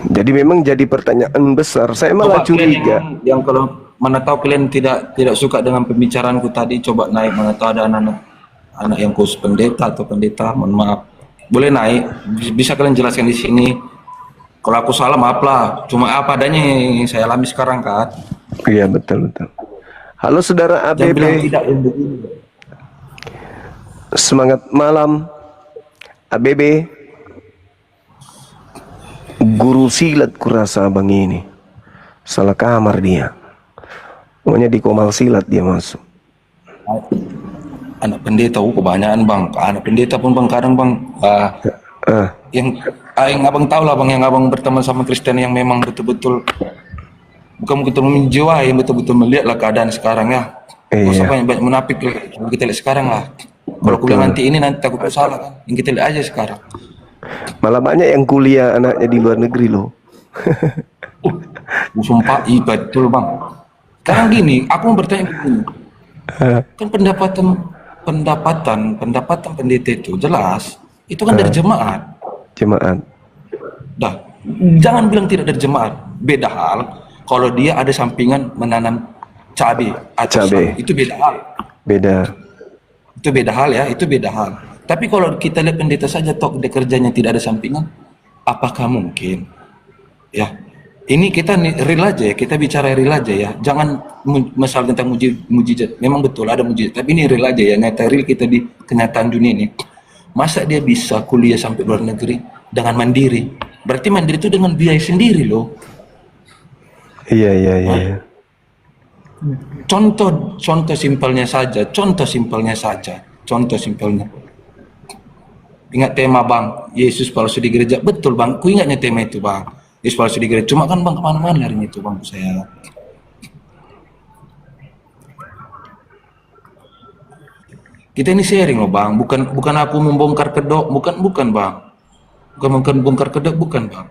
Jadi memang jadi pertanyaan besar. Saya malah Coba kalian curiga. yang kalau mana tahu kalian tidak suka dengan pembicaraanku tadi, coba naik, mana tahu ada anak yang khusus pendeta atau pendeta, mohon maaf. Boleh naik, bisa kalian jelaskan di sini. Kalau aku salah maaf lah, cuma apa adanya yang saya alami sekarang kan. Iya betul. Halo saudara Jangan bilang ABB. tidak yang begini. Semangat malam ABB. Guru silat kurasa abang ini. Salah kamar dia. Pokoknya di komal silat dia masuk. Anak pendeta, kebanyakan bang. Anak pendeta pun bang kadang bang. Yang abang tahu lah bang, yang abang berteman sama Kristen yang memang betul-betul bukan betul menjiwa, yang betul-betul melihatlah keadaan sekarang ya. Gak usah banyak menapik lah. Kalau kita lihat sekarang lah. Kalau aku bilang nanti takut salah kan. Yang kita lihat aja sekarang. Malah banyak yang kuliah anaknya di luar negeri loh. Sumpah, iya betul bang. Sekarang gini, aku mau bertanya begini. Kan pendapatan pendeta itu jelas, itu kan dari jemaat. Jemaat. Dah, jangan bilang tidak dari jemaat. Beda hal kalau dia ada sampingan menanam cabai atau Cabai. itu beda hal. Beda. Itu beda hal ya, itu beda hal. Tapi kalau kita lihat pendeta saja toh dia kerjanya tidak ada sampingan, apakah mungkin? Ya, ini kita real aja ya, kita bicara real aja ya. Jangan masalah tentang mujizat. Memang betul ada mujizat, tapi ini real aja ya, nyata real kita di kenyataan dunia ini. Masa dia bisa kuliah sampai luar negeri dengan mandiri? Berarti mandiri itu dengan biaya sendiri loh. Iya. Contoh simpelnya saja. Ingat tema bang, Yesus palsu di gereja. Betul bang, ku ingatnya tema itu bang. Yesus palsu di gereja. Cuma kan bang kemana-mana larinya itu bang saya. Kita ini sharing loh bang, bukan aku membongkar kedok, bukan bang. Bukan bongkar kedok, bukan bang.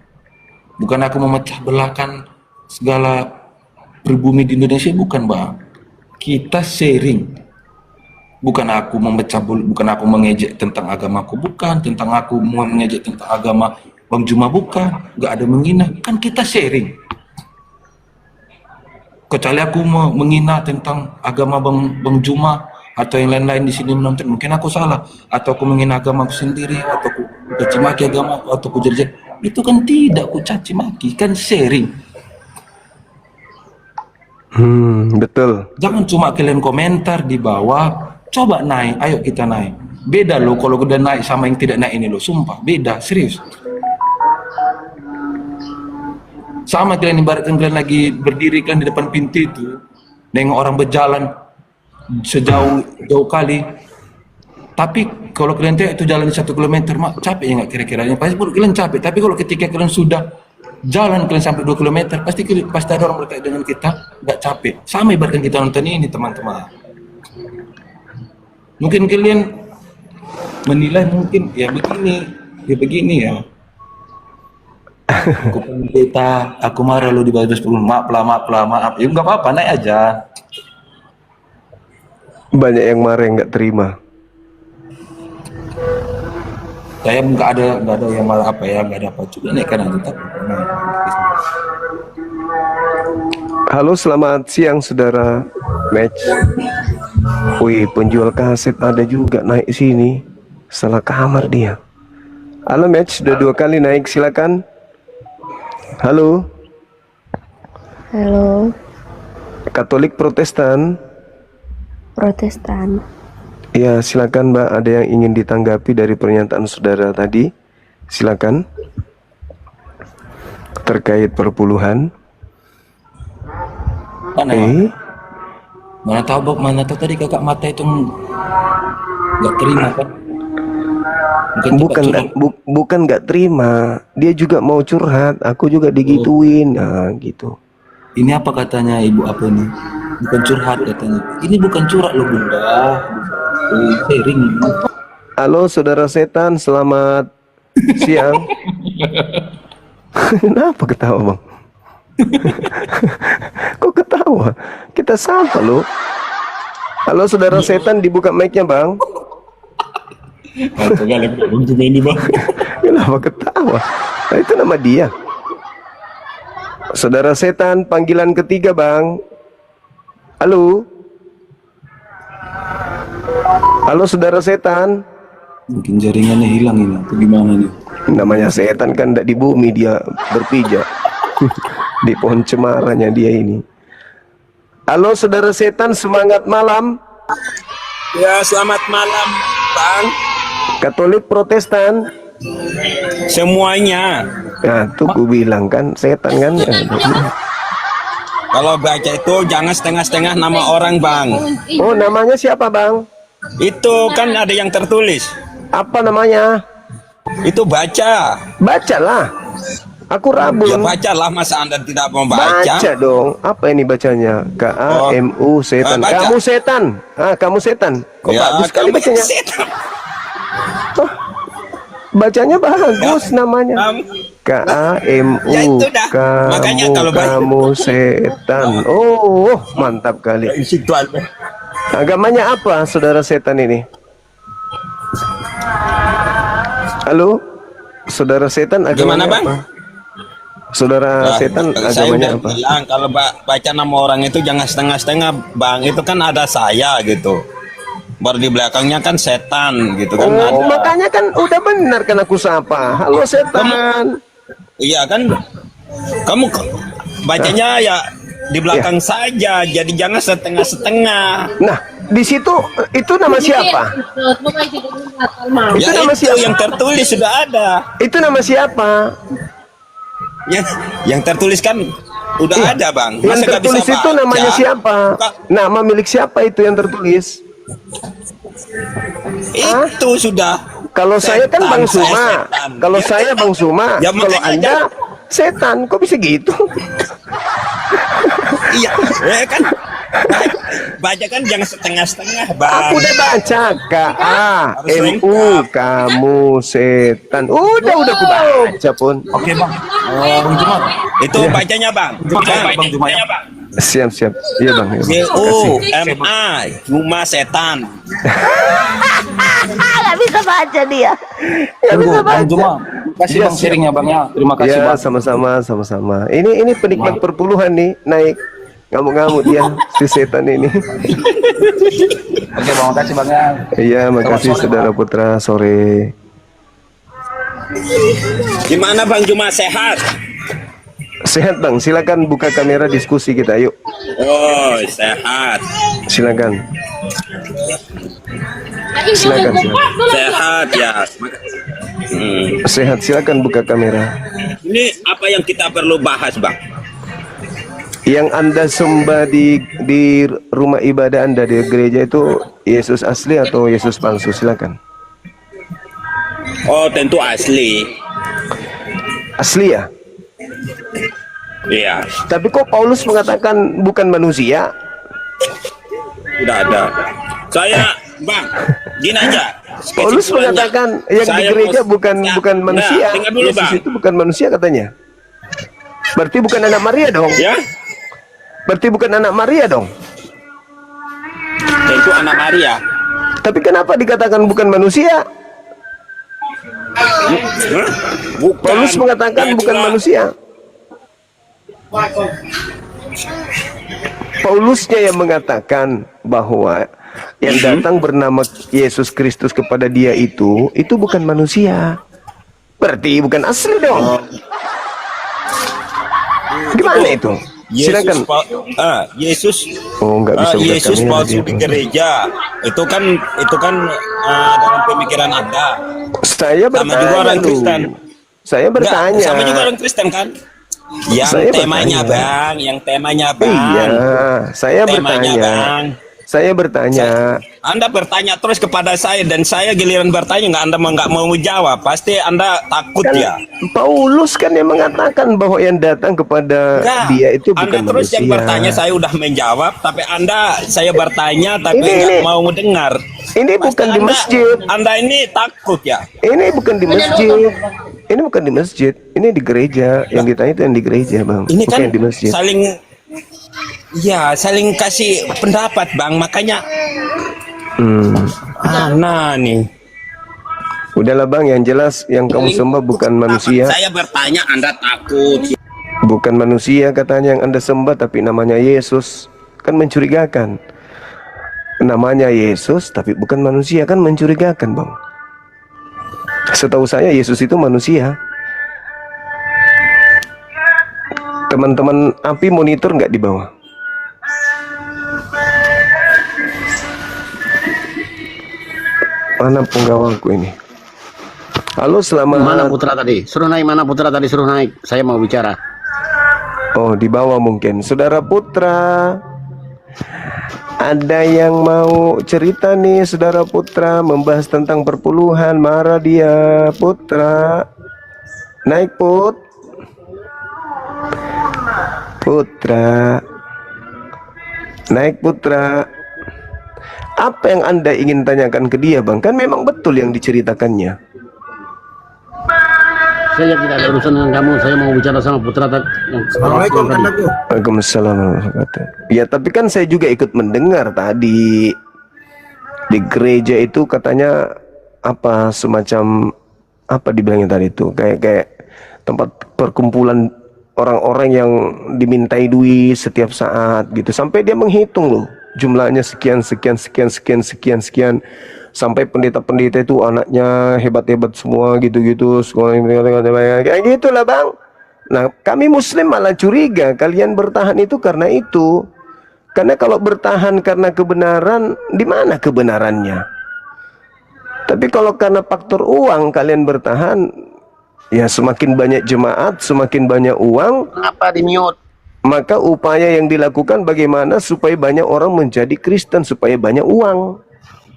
Bukan aku memecah belahkan segala pribumi di Indonesia, bukan bang. Kita sharing. Bukan aku bukan aku mengejek tentang agamaku, bukan. Tentang aku mengejek tentang agama Bang Juma, bukan. Gak ada menghina, kan kita sharing. Kecuali aku menghina tentang agama Bang Juma atau yang lain-lain di sini menonton, mungkin aku salah, atau aku menghina agamaku sendiri, atau aku caci maki agamaku, atau aku jelek. Itu kan tidak ku caci maki, kan sharing. Betul. Jangan cuma kalian komentar di bawah, coba naik, ayo kita naik. Beda loh kalau udah naik sama yang tidak naik ini loh, sumpah beda, serius. Sama kalian ibaratkan kalian lagi berdiri kan di depan pintu itu, nengok orang berjalan jauh kali. Tapi kalau kalian tengok itu jalan 1 kilometer, mak capek ya nggak kira-kira? Pasti kalian capek. Tapi kalau ketika kalian sudah jalan kalian sampai 2 kilometer, pasti ada orang berkait dengan kita, nggak capek. Sama ibaratkan kita nonton ini teman-teman. Mungkin kalian menilai mungkin ya begini ya. Aku pendeta, aku marah lu di bawah 10, maaf. Ya nggak apa-apa, naik aja. Banyak yang marah yang nggak terima. Saya nggak ada yang malah apa ya, nggak ada apa juga naik kan aja. Halo, selamat siang saudara Match. Wih, penjual kaset ada juga naik sini. Salah kamar dia. Halo Match, sudah 2 kali naik, silakan. Halo. Halo, Katolik Protestan. Protestan. Ya, silakan Mbak, ada yang ingin ditanggapi dari pernyataan saudara tadi? Silakan. Terkait perpuluhan. Mana tahu tadi kakak mata itu nggak terima kan? Bukan nggak terima, dia juga mau curhat, aku juga digituin, nah gitu. Ini apa katanya ibu apa ini? Bukan curhat katanya. Ini bukan curhat loh bunda. Sharing. Halo saudara setan, selamat siang. Kenapa ketawa bang? Kok ketawa? Kita sapa lo. Halo saudara setan, dibuka mic-nya bang. Kenapa ketawa? Nah, itu nama dia. Saudara setan, panggilan ketiga bang. Halo. Halo saudara setan. Mungkin jaringannya hilang ini. Atau gimana nih? Namanya setan kan tidak di bumi, dia berpijak. Di pohon cemarannya dia ini. Halo saudara setan, semangat malam. Ya, selamat malam, Bang. Katolik Protestan. Semuanya. Nah, tuh ku bilang kan setan kan. Kalau baca itu jangan setengah-setengah nama orang, Bang. Oh, namanya siapa, Bang? Itu kan ada yang tertulis. Apa namanya? Itu baca. Bacalah. Aku Ya rabun. bacalah, masa Anda tidak mau baca? Baca dong. Apa ini bacanya? KAMU setan. baca. Kamu setan. Kamu setan. Kok Ya, bagus sekali kamu bacanya. setan. Bacanya bagus namanya. KAMU. Ya itu dah. Makanya kalau kamu setan. Oh, mantap kali. Situ aja. Agamanya apa saudara setan ini? Halo? Saudara setan agamanya Gimana, Bang? apa? Saudara setan Saya agamanya udah apa? bilang kalau baca nama orang itu jangan setengah-setengah, Bang. Itu kan ada saya gitu. Baru di belakangnya kan setan gitu kan. Oh, ada. makanya kan udah benar kan aku sapa. Halo setan. Iya kan, kamu bacanya ya di belakang saja, jadi jangan setengah-setengah. Nah, di situ itu nama siapa? Ya Itu nama itu siapa? yang tertulis sudah ada. Itu nama siapa? Yang tertulis kan udah Iya, ada, Bang. Yang Masa nggak bisa tertulis itu baca? namanya siapa? Bukan. Nama milik siapa itu yang tertulis? Itu sudah. Kalau saya kan Setan, Bang saya Suma. setan. Kalau Ya. saya Bang Suma. Ya, Kalau makanya Anda setan, kok bisa gitu? Iya, kan baca kan jangan setengah-setengah, Bang. Aku udah baca KAMU kamu setan. Udah aku baca pun. Oke bang. Bang Jumat. Itu bacanya, Bang. Bang Jumat. Siap. Iya Bang. Iya, Bang. CUMI, cuma setan. Nggak bisa baca dia. Tunggu, Bang Jumat. Kasih bang sharingnya bang ya. Terima kasih Ya, bang. sama-sama. Ini penikmat perpuluhan nih naik. Ngamuk-ngamuk dia si setan ini. Oke bang, makasih bang ya. Iya, makasih saudara Putra. Sore. Gimana Bang Juma, sehat? Sehat bang, silakan buka kamera diskusi kita, yuk. Oh, sehat. Silakan. Silakan. Sehat ya. Sehat, silakan buka kamera. Ini apa yang kita perlu bahas, Bang? Yang Anda sembah di rumah ibadah Anda di gereja itu Yesus asli atau Yesus palsu? Silakan. Oh, tentu asli. Asli ya? Iya, Tapi kok Paulus mengatakan bukan manusia? udah ada. Saya, Bang, gini aja. Paulus Kesimpulannya, mengatakan yang di saya gereja mau- bukan Nah, manusia. dengar dulu, Yesus Bang. itu bukan manusia katanya. Berarti bukan anak Maria dong? Ya, Berarti bukan anak Maria dong? tentu anak Maria. Tapi kenapa dikatakan bukan manusia? Hah? Bukan. Paulus mengatakan Nah, bukan itulah. manusia. Paulusnya yang mengatakan bahwa yang datang bernama Yesus Kristus kepada dia itu bukan manusia. Berarti bukan asli dong. Gimana itu? Silakan. Yesus Oh, nggak bisa buka Yesus kamera palsu dia. di gereja. Itu kan dalam pemikiran Anda. Saya Sama bertanya juga orang dulu. Kristen. Saya Enggak, bertanya. sama juga orang Kristen kan? Yang Saya temanya bertanya. Bang, yang temanya Bang. Iya, saya Temanya bertanya. Bang. Saya bertanya. Anda bertanya terus kepada saya dan saya giliran bertanya nggak mau jawab. Pasti Anda takut Kan ya. Paulus kan yang mengatakan bahwa yang datang kepada Enggak. dia itu Anda bukan terus manusia. yang bertanya saya udah menjawab, tapi saya bertanya tapi Ini- nggak mau mendengar. Ini Pasti bukan di masjid. Anda ini takut ya. Ini bukan di masjid. Ini bukan di masjid. Ini di gereja. Yang ditanya itu yang di gereja, Bang. Ini Bukan kan yang di masjid. saling kasih pendapat Bang, makanya nah nih. Udahlah, Bang, yang jelas yang kamu sembah bukan manusia. Saya bertanya Anda takut. Bukan manusia katanya yang Anda sembah, tapi namanya Yesus. Kan mencurigakan. Namanya Yesus tapi bukan manusia, kan mencurigakan, Bang. Setahu saya Yesus itu manusia. Teman-teman api monitor nggak di bawah? Mana penggawalku ini? Halo, selamat. Mana putra tadi? Suruh naik, mana putra tadi? Suruh naik. Saya mau bicara. Oh, di bawah mungkin. Saudara Putra, ada yang mau cerita nih, Saudara Putra, membahas tentang perpuluhan. Marah dia, Putra. Naik, Put. Putra. Naik, Putra. Apa yang Anda ingin tanyakan ke dia, Bang? Kan memang betul yang diceritakannya. Saya tidak ada urusan dengan kamu. Saya mau bicara sama putra tadi. Waalaikumsalam warahmatullahi wabarakatuh. Ya, tapi kan saya juga ikut mendengar tadi di gereja itu katanya apa semacam apa dibilangnya tadi itu kayak tempat perkumpulan orang-orang yang dimintai duit setiap saat gitu, sampai dia menghitung loh jumlahnya sekian sampai pendeta-pendeta itu anaknya hebat-hebat semua gitu-gitu, kayak gitulah, Bang. Nah, kami Muslim malah curiga kalian bertahan itu karena itu. Karena kalau bertahan karena kebenaran, di mana kebenarannya? Tapi kalau karena faktor uang kalian bertahan, ya semakin banyak jemaat, semakin banyak uang, Kenapa di mute? maka upaya yang dilakukan bagaimana supaya banyak orang menjadi Kristen, supaya banyak uang.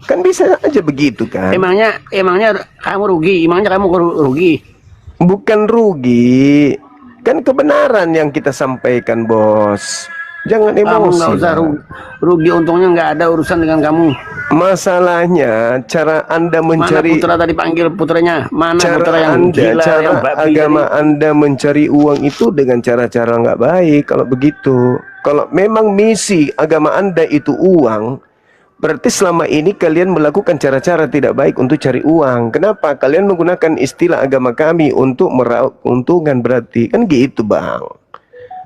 Kan bisa aja begitu kan? Emangnya kamu rugi? Emangnya kamu rugi? Bukan rugi, kan kebenaran yang kita sampaikan, Bos. Jangan Kamu emosi. nggak usah rugi. Untungnya nggak ada urusan dengan kamu. Masalahnya cara Anda Mana mencari, putra tadi panggil putranya? Mana putra cara yang Anda, gila, cara yang babi agama tadi? Anda mencari uang itu dengan cara-cara nggak baik. Kalau begitu, kalau memang misi agama Anda itu uang, berarti selama ini kalian melakukan cara-cara tidak baik untuk cari uang. Kenapa? Kalian menggunakan istilah agama kami untuk meraup keuntungan, berarti kan gitu, Bang.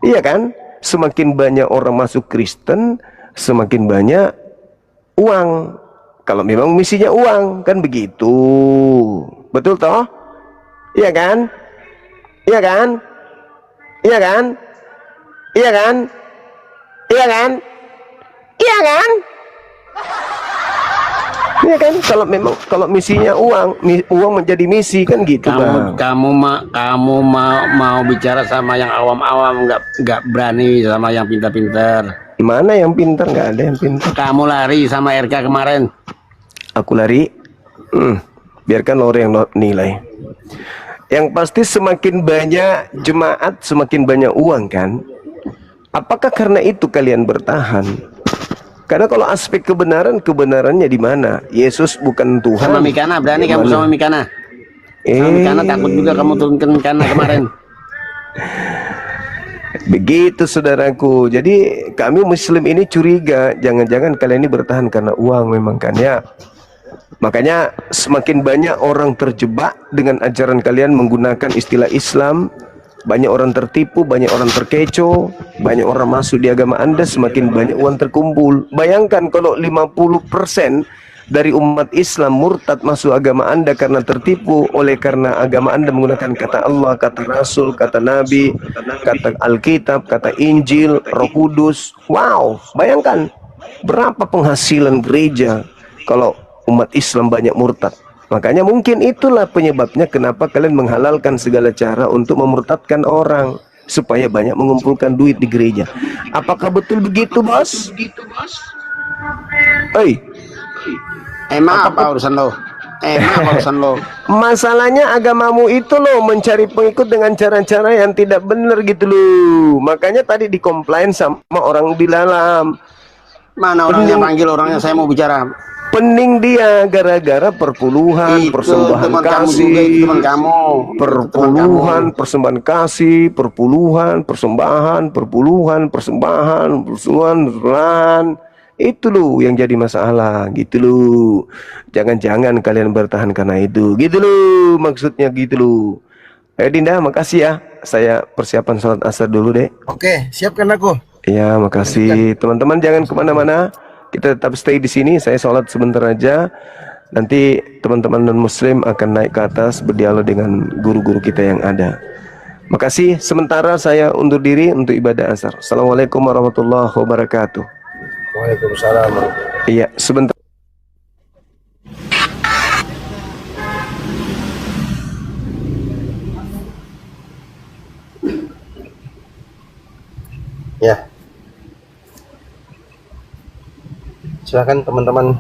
Iya kan? semakin banyak orang masuk Kristen, semakin banyak uang. Kalau memang misinya uang, kan begitu. Betul toh? Iya kan? Iya kan? Iya kan? Iya kan? Iya kan? Iya kan? Iya kan? Kalau misinya uang menjadi misi kan gitu, Bang. Kamu mau bicara sama yang awam-awam, nggak berani sama yang pintar-pintar. Mana yang pintar? Nggak ada yang pintar. Kamu lari sama RK kemarin. Aku lari. Biarkan orang yang nilai. Yang pasti semakin banyak jemaat, semakin banyak uang kan? Apakah karena itu kalian bertahan? Karena kalau aspek kebenarannya di mana? Yesus bukan Tuhan. Sama Mikana, berani kamu sama Mikana. Sama Mikana, takut juga kamu turunkan Mikana kemarin. Begitu saudaraku. Jadi kami Muslim ini curiga, jangan-jangan kalian ini bertahan karena uang memang kan ya. Makanya semakin banyak orang terjebak dengan ajaran kalian menggunakan istilah Islam, banyak orang tertipu, banyak orang terkecoh, banyak orang masuk di agama Anda, semakin banyak uang terkumpul. Bayangkan kalau 50% dari umat Islam murtad masuk agama Anda karena tertipu oleh karena agama Anda menggunakan kata Allah, kata Rasul, kata Nabi, kata Alkitab, kata Injil, Roh Kudus. Wow, bayangkan berapa penghasilan gereja kalau umat Islam banyak murtad. Makanya mungkin itulah penyebabnya kenapa kalian menghalalkan segala cara untuk memurtadkan orang supaya banyak mengumpulkan duit di gereja. Apakah betul begitu, Bos? Hei, Emang apa urusan lo? Masalahnya agamamu itu loh mencari pengikut dengan cara-cara yang tidak benar gitu loh. Makanya tadi dikomplain sama orang di dalam. Mana orangnya, panggil orangnya, saya mau bicara. Pening dia gara-gara perpuluhan, persembahan kasih, perpuluhan, persembahan kasih, perpuluhan, persembahan, itu loh yang jadi masalah, gitu loh. Jangan-jangan kalian bertahan karena itu, gitu loh, maksudnya gitu loh. Ayo Dinda, makasih ya. Saya persiapan sholat asar dulu deh. Oke, siapkan aku. Iya, makasih. Teman-teman jangan kemana-mana. Kita tetap stay di sini. Saya sholat sebentar aja. Nanti teman-teman non-muslim akan naik ke atas berdialog dengan guru-guru kita yang ada. Makasih. Sementara saya undur diri untuk ibadah asar. Assalamualaikum warahmatullahi wabarakatuh. Waalaikumsalam. Iya, sebentar. Ya. Silakan teman-teman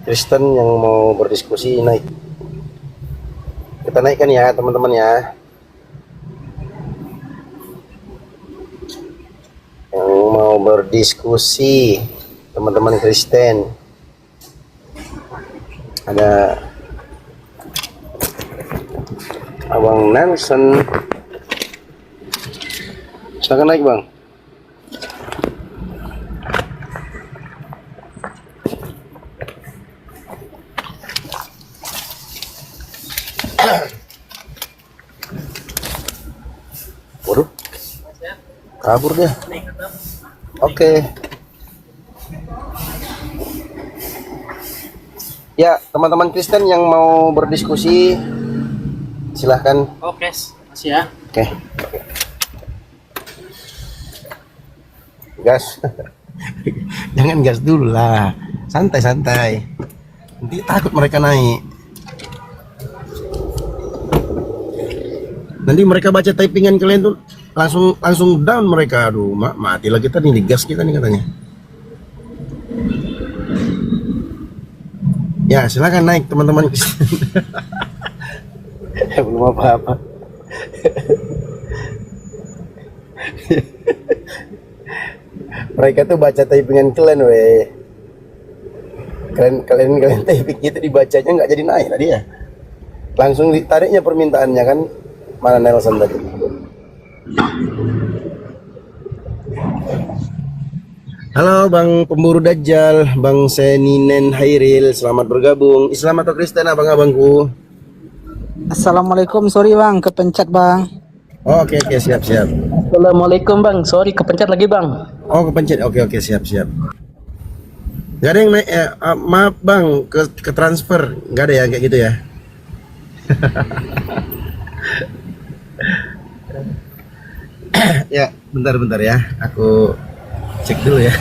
Kristen yang mau berdiskusi naik. Kita naikkan ya teman-teman ya. Yang mau berdiskusi teman-teman Kristen. Ada Abang Nelson. Silakan naik, Bang. Waduh, kabur dia. Oke. Ya, teman-teman Kristen yang mau berdiskusi, silahkan. Oke, masih ya. Oke. Gas. Jangan gas dulu lah. Santai-santai. Nanti takut mereka naik. Nanti mereka baca typingan kalian tuh langsung down mereka. Aduh, mati lah kita nih, digas kita nih katanya. Ya, silakan naik teman-teman. Belum apa-apa. Mereka tuh baca typingan kalian, weh. Kalian typing itu dibacanya nggak jadi naik tadi ya. Langsung ditariknya permintaannya kan. Mana Nelson tadi? Halo Bang Pemburu Dajjal, Bang Seninen Hairil, selamat bergabung. Islam atau Kristen abang-abangku? Assalamualaikum, sorry Bang, kepencet Bang. Oke, siap. Assalamualaikum bang, sorry kepencet lagi bang. Oh, kepencet. Oke, siap. Gak ada yang naik maaf bang, ke transfer. Gak ada ya kayak gitu ya. Ya, bentar ya. Aku cek dulu ya.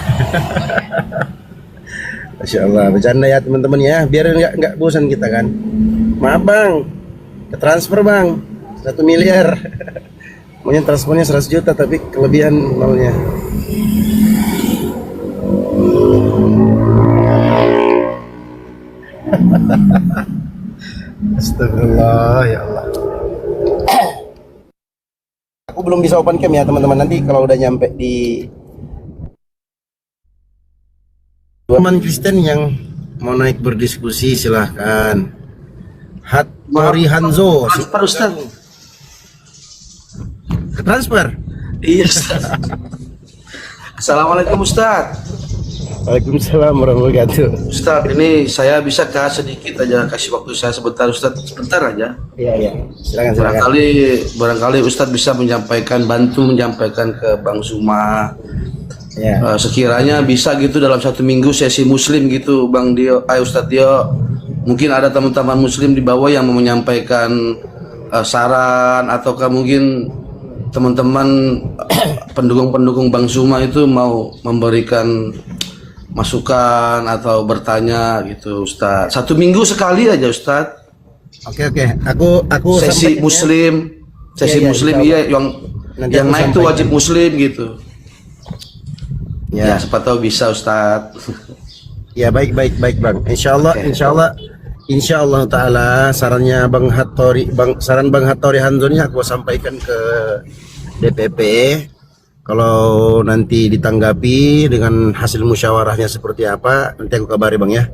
Masya Allah, bercanda ya teman-teman ya, biar nggak bosan kita kan. Maaf bang, ke transfer bang, 1 miliar. Maunya transfernya 100 juta tapi kelebihan nolnya. Astagfirullah, ya Allah. Aku belum bisa open cam ya teman-teman, nanti kalau udah nyampe di teman Kristen yang mau naik berdiskusi silahkan. Hattori Hanzo, Transfer Ustaz. Transfer. Iya Ustaz. Assalamualaikum Ustaz. Waalaikumsalam warahmatullahi wabarakatuh. Ustaz, ini saya bisa sedikit aja kasih waktu saya sebentar Ustaz, sebentar aja. Iya. Silakan. Barangkali Ustaz bisa bantu menyampaikan ke Bang Zuma. Ya. Sekiranya bisa gitu dalam 1 minggu sesi muslim gitu Bang Dio, Ustaz Dio. Mungkin ada teman-teman muslim di bawah yang mau menyampaikan saran, ataukah mungkin teman-teman pendukung Bang Zuma itu mau memberikan masukan atau bertanya gitu Ustaz. 1 minggu sekali aja Ustaz. Oke. Aku Sesi muslim, iya yang naik tuh wajib muslim gitu. Ya, siapa tahu bisa Ustaz. Ya, baik Bang. Insya Allah taala sarannya saran Bang Hattori Hanzo ini aku sampaikan ke DPP. Kalau nanti ditanggapi dengan hasil musyawarahnya seperti apa, nanti aku kabari Bang ya.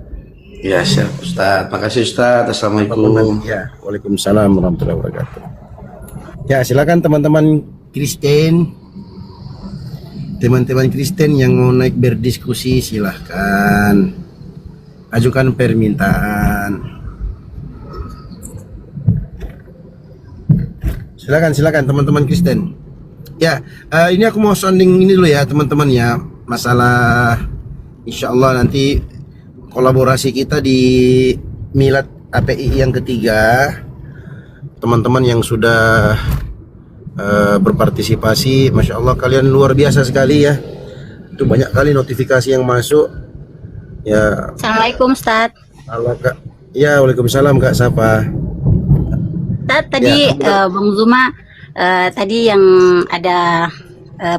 Ya, siap Ustaz. Makasih Ustaz. Assalamualaikum. Ya, waalaikumsalam warahmatullahi wabarakatuh. Ya, silakan teman-teman Kristen. Teman-teman Kristen yang mau naik berdiskusi silahkan ajukan permintaan. Silakan teman-teman Kristen. Ya, ini aku mau sounding ini dulu ya teman-teman ya, masalah insya Allah nanti kolaborasi kita di Milad API yang ketiga. Teman-teman yang sudah berpartisipasi, Masya Allah kalian luar biasa sekali ya. Itu banyak kali notifikasi yang masuk ya. Assalamualaikum Ustaz. Halo Kak. Ya, waalaikumsalam Kak Sapa. Ustaz, tadi Bang Zuma tadi yang ada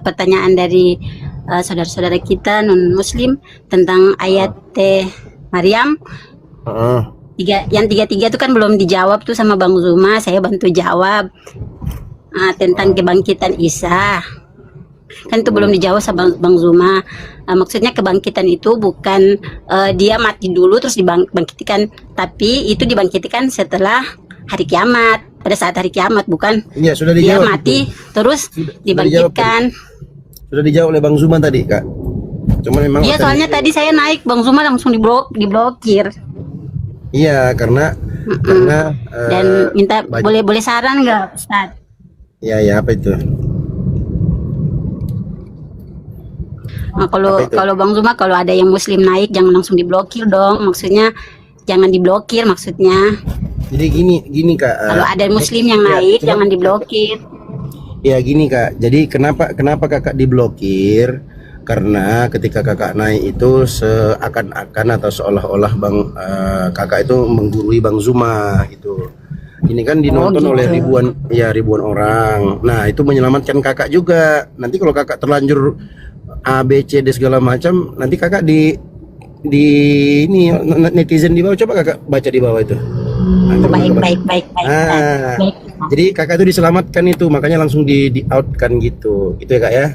pertanyaan dari saudara-saudara kita non muslim tentang ayat Maryam. Yang tiga itu kan belum dijawab tuh sama Bang Zuma, saya bantu jawab. Tentang kebangkitan Isa kan itu belum dijawab sama Bang Zuma. Maksudnya kebangkitan itu bukan dia mati dulu terus dibangkitkan, tapi itu dibangkitkan setelah hari kiamat, pada saat hari kiamat, bukan iya, sudah dia dijawab, mati terus dibangkitkan. Sudah dijawab oleh Bang Zuma tadi Kak, cuma memang iya soalnya tadi saya naik Bang Zuma langsung diblokir. Iya, karena dan minta boleh saran nggak Ustaz? Ya, apa itu? Nah, kalau Bang Zuma, kalau ada yang muslim naik jangan langsung diblokir dong. Maksudnya jangan diblokir maksudnya. Jadi gini Kak. Kalau ada muslim yang naik jangan diblokir. Ya gini Kak. Jadi kenapa Kakak diblokir? Karena ketika Kakak naik itu seakan-akan atau seolah-olah Kakak itu menggurui Bang Zuma gitu. Ini kan dinonton oleh ribuan orang. Nah, itu menyelamatkan Kakak juga. Nanti kalau Kakak terlanjur A, B, C, D segala macam, nanti Kakak di ini netizen di bawah, coba Kakak baca di bawah itu. Baik. Jadi Kakak itu diselamatkan itu, makanya langsung di outkan gitu. Gitu ya Kak ya?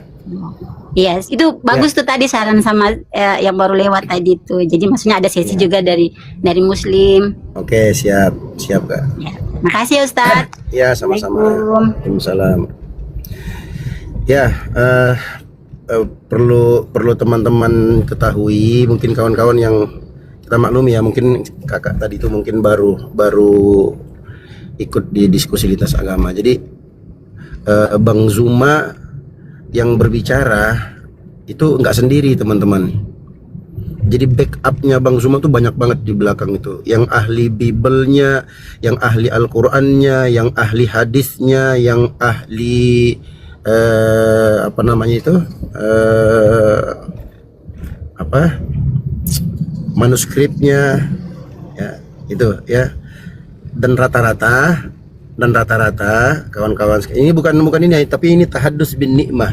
Yes, itu bagus tuh tadi saran sama yang baru lewat tadi tuh. Jadi maksudnya ada sesi juga dari muslim. Oke, siap Kak. Ya. Makasih Ustaz. Ya, sama-sama. Waalaikumsalam. Ya, perlu teman-teman ketahui, mungkin kawan-kawan yang kita maklumi ya, mungkin Kakak tadi itu mungkin baru ikut di diskusi lintas agama. Jadi Bang Zuma yang berbicara itu nggak sendiri teman-teman. Jadi backupnya Bang Zuma tuh banyak banget di belakang itu. Yang ahli Bible-nya, yang ahli Al-Qurannya, yang ahli hadisnya, yang ahli apa namanya itu manuskripnya, ya itu ya. Dan rata-rata kawan-kawan ini bukan ini, tapi ini tahadus bin nikmah,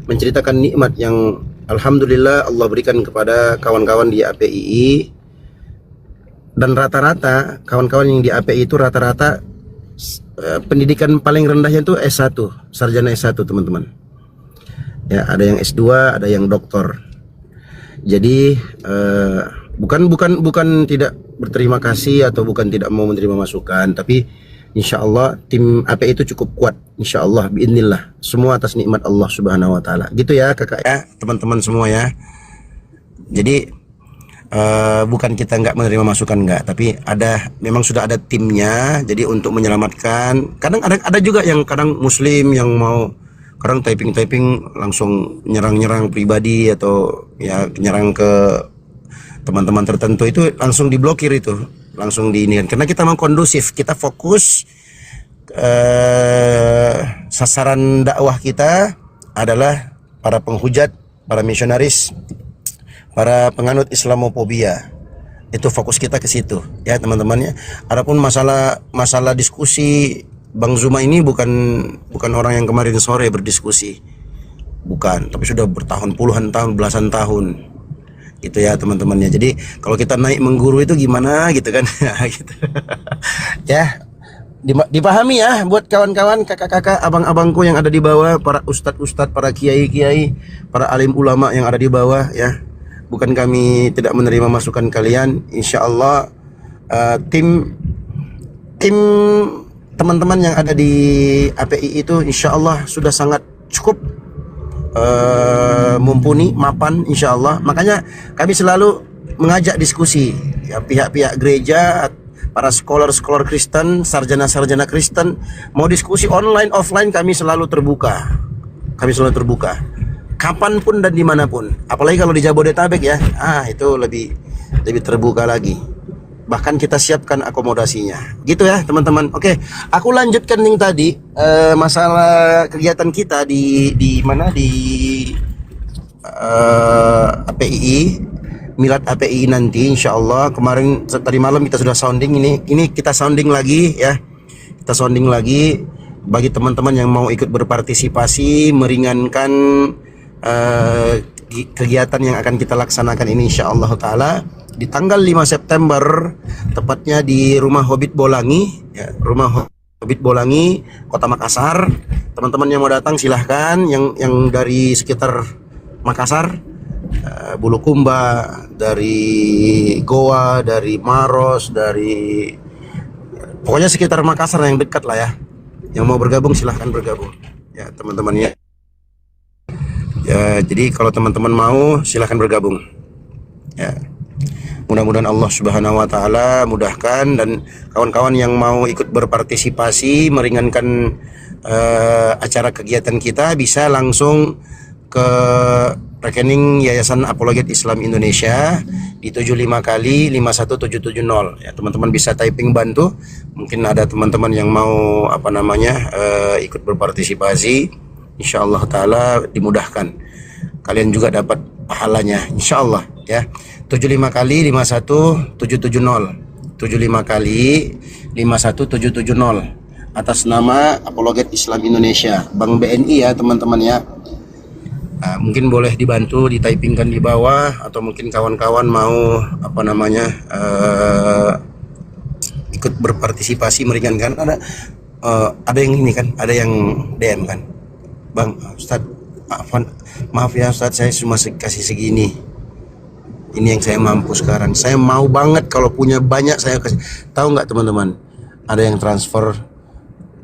menceritakan nikmat yang alhamdulillah Allah berikan kepada kawan-kawan di APII. Dan rata-rata kawan-kawan yang di API itu rata-rata pendidikan paling rendahnya itu S1, sarjana S1 teman-teman. Ya, ada yang S2, ada yang doktor. Jadi bukan tidak berterima kasih atau bukan tidak mau menerima masukan, tapi insya Allah tim API itu cukup kuat, insya Allah, biidnillah, semua atas nikmat Allah Subhanahu Wa Taala. Gitu ya kakak ya, teman-teman semua ya. Jadi bukan kita nggak menerima masukan, nggak, tapi memang sudah ada timnya. Jadi untuk menyelamatkan, kadang ada juga yang kadang Muslim yang mau kadang typing langsung nyerang pribadi atau ya nyerang ke teman-teman tertentu, itu langsung diblokir, itu langsung diinikan, karena kita mau kondusif, kita fokus. Sasaran dakwah kita adalah para penghujat, para misionaris, para penganut Islamofobia. Itu fokus kita ke situ ya teman-temannya. Adapun masalah diskusi, Bang Zuma ini bukan orang yang kemarin sore berdiskusi, bukan, tapi sudah bertahun, puluhan tahun, belasan tahun gitu ya teman-temannya. Jadi kalau kita naik mengguru itu gimana gitu kan gitu. Ya dipahami ya buat kawan-kawan, kakak-kakak, abang-abangku yang ada di bawah, para ustadz-ustadz, para kiai-kiai, para alim ulama yang ada di bawah ya. Bukan kami tidak menerima masukan kalian, insya Allah tim teman-teman yang ada di API itu insya Allah sudah sangat cukup mumpuni, mapan insya Allah. Makanya kami selalu mengajak diskusi ya, pihak-pihak gereja, para scholar Kristen, sarjana Kristen, mau diskusi online offline, kami selalu terbuka. Kapanpun dan dimanapun, apalagi kalau di Jabodetabek ya, itu lebih terbuka lagi. Bahkan kita siapkan akomodasinya, gitu ya teman-teman. Oke, aku lanjutkan nih tadi masalah kegiatan kita di mana di API, Milad API nanti, insya Allah. Kemarin tadi malam kita sudah sounding, ini kita sounding lagi ya, bagi teman-teman yang mau ikut berpartisipasi meringankan kegiatan yang akan kita laksanakan ini insya Allah Ta'ala di tanggal 5 September, tepatnya di Rumah Hobbit Bolangi ya, Rumah Hobbit Bolangi, Kota Makassar. Teman-teman yang mau datang silahkan, yang dari sekitar Makassar, Bulukumba, dari Goa, dari Maros, dari pokoknya sekitar Makassar yang dekat lah ya. Yang mau bergabung silahkan bergabung ya teman-teman ya. Ya, jadi kalau teman-teman mau silahkan bergabung ya. Mudah-mudahan Allah Subhanahu Wa Taala mudahkan, dan kawan-kawan yang mau ikut berpartisipasi meringankan acara kegiatan kita bisa langsung ke rekening Yayasan Apologet Islam Indonesia di 75 kali 51770 ya. Teman-teman bisa typing bantu. Mungkin ada teman-teman yang mau ikut berpartisipasi. Insyaallah Ta'ala dimudahkan, kalian juga dapat pahalanya insyaallah ya. 75 kali 51770, 75 kali 51770 atas nama Apologet Islam Indonesia, Bank BNI ya teman-teman ya. Mungkin boleh dibantu ditypingkan di bawah, atau mungkin kawan-kawan mau ikut berpartisipasi meringankan. Ada yang ini kan, ada yang DM kan, Bang Ustadz, maaf ya Ustadz, saya cuma kasih segini, ini yang saya mampu sekarang. Saya mau banget kalau punya banyak saya kasih. Tahu nggak teman-teman, ada yang transfer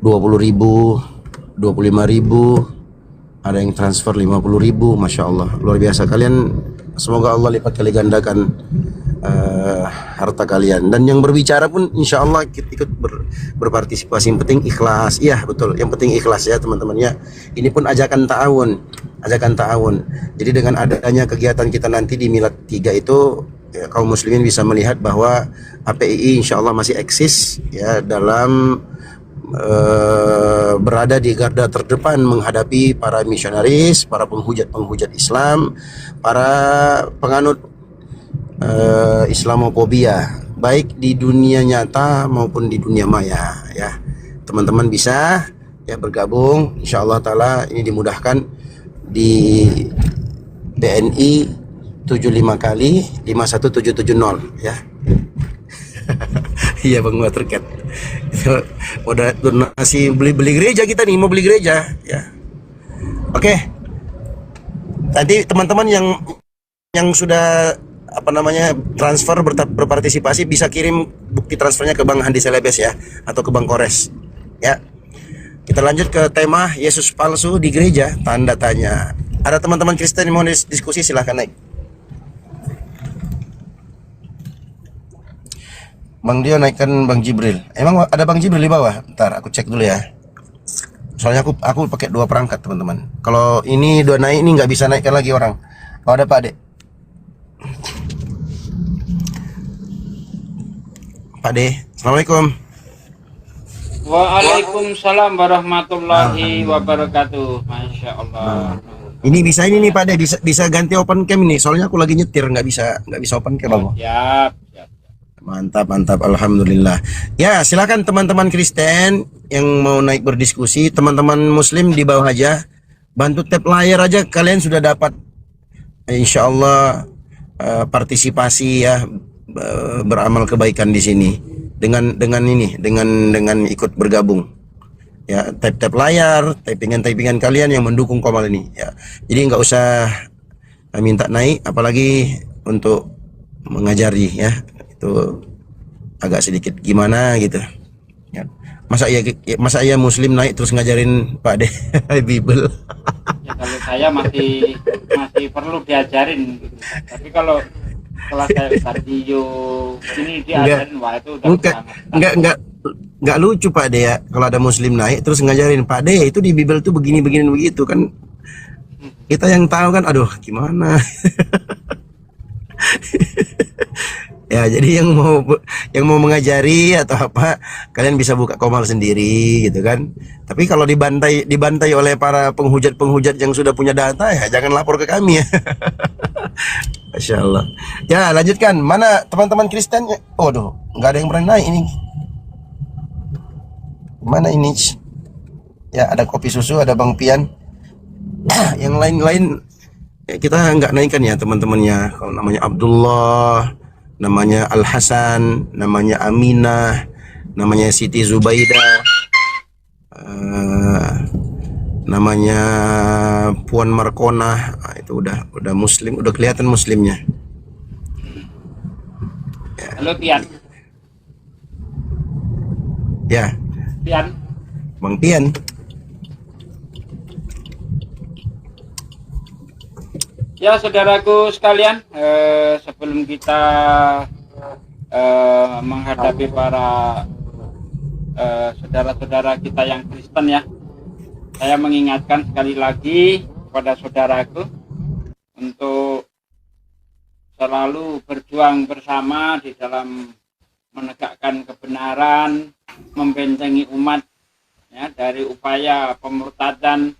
20.000, 25.000, ada yang transfer 50.000, Masya Allah, luar biasa. Kalian semoga Allah lipat kali gandakan harta kalian. Dan yang berbicara pun insya Allah ikut berpartisipasi. Yang penting ikhlas. Iya betul, yang penting ikhlas ya teman-teman ya. Ini pun ajakan ta'awun. Jadi dengan adanya kegiatan kita nanti di Milad 3 itu ya, kaum muslimin bisa melihat bahwa APII insya Allah masih eksis ya dalam berada di garda terdepan menghadapi para misionaris, para penghujat Islam, para penganut Islamofobia, baik di dunia nyata maupun di dunia maya ya. Teman-teman bisa ya bergabung, insya Allah taala ini dimudahkan di BNI 75 kali 51770 ya. Iya Bang Watercat. Udah donasi beli gereja kita nih, mau beli gereja ya. Oke. Nanti teman-teman yang sudah transfer berpartisipasi bisa kirim bukti transfernya ke Bang Handi Selebes ya, atau ke Bang Kores ya. Kita lanjut ke tema Yesus palsu di gereja, tanda tanya. Ada teman-teman Kristen yang mau diskusi, silahkan naik. Bang Dio naikkan Bang Jibril. Emang ada Bang Jibril di bawah? Ntar aku cek dulu ya. Soalnya aku pakai 2 perangkat teman-teman. Kalau ini 2 naik, ini nggak bisa naikkan lagi orang. Oh ada Pak Ade. Pak Ade, Assalamualaikum. Waalaikumsalam warahmatullahi wabarakatuh. Masya Allah. Ini bisa ini nih Pak Ade, bisa ganti open cam ini. Soalnya aku lagi nyetir, nggak bisa open cam. Oh, siap. Mantap, alhamdulillah. Ya, silakan teman-teman Kristen yang mau naik berdiskusi, teman-teman Muslim di bawah aja, bantu tap layar aja, kalian sudah dapat, insya Allah partisipasi ya, beramal kebaikan di sini dengan ikut bergabung. Ya, tap layar, typingan kalian yang mendukung Komal ini. Ya, jadi nggak usah minta naik, apalagi untuk mengajari ya. Itu agak sedikit gimana gitu ya. Masa iya Muslim naik terus ngajarin Pak De Bible. Ya, kalau saya masih perlu diajarin gitu. Tapi kalau saya Sardio ini diajarin, wah itu udah enggak lucu Pak De ya, kalau ada Muslim naik terus ngajarin Pak De itu di Bible tuh begini begitu kan. Kita yang tahu kan, aduh gimana. Ya, jadi yang mau mengajari atau apa, kalian bisa buka Komal sendiri gitu kan. Tapi kalau dibantai oleh para penghujat yang sudah punya data, ya jangan lapor ke kami ya. Masya Allah. Ya, lanjutkan. Mana teman-teman Kristen? Waduh, nggak ada yang berani naik ini. Mana ini? Ya, ada kopi susu, ada Bang Pian. Yang lain-lain ya, kita nggak naikkan ya teman-temannya. Kalau namanya Abdullah, namanya Al Hasan, namanya Aminah, namanya Siti Zubaida, namanya Puan Markona, itu udah Muslim, udah kelihatan Muslimnya. Ya. Halo Pian. Ya. Pian. Bang Pian. Ya saudaraku sekalian, sebelum kita menghadapi para saudara-saudara kita yang Kristen ya, saya mengingatkan sekali lagi kepada saudaraku untuk selalu berjuang bersama di dalam menegakkan kebenaran, membentengi umat ya dari upaya pemurtadan.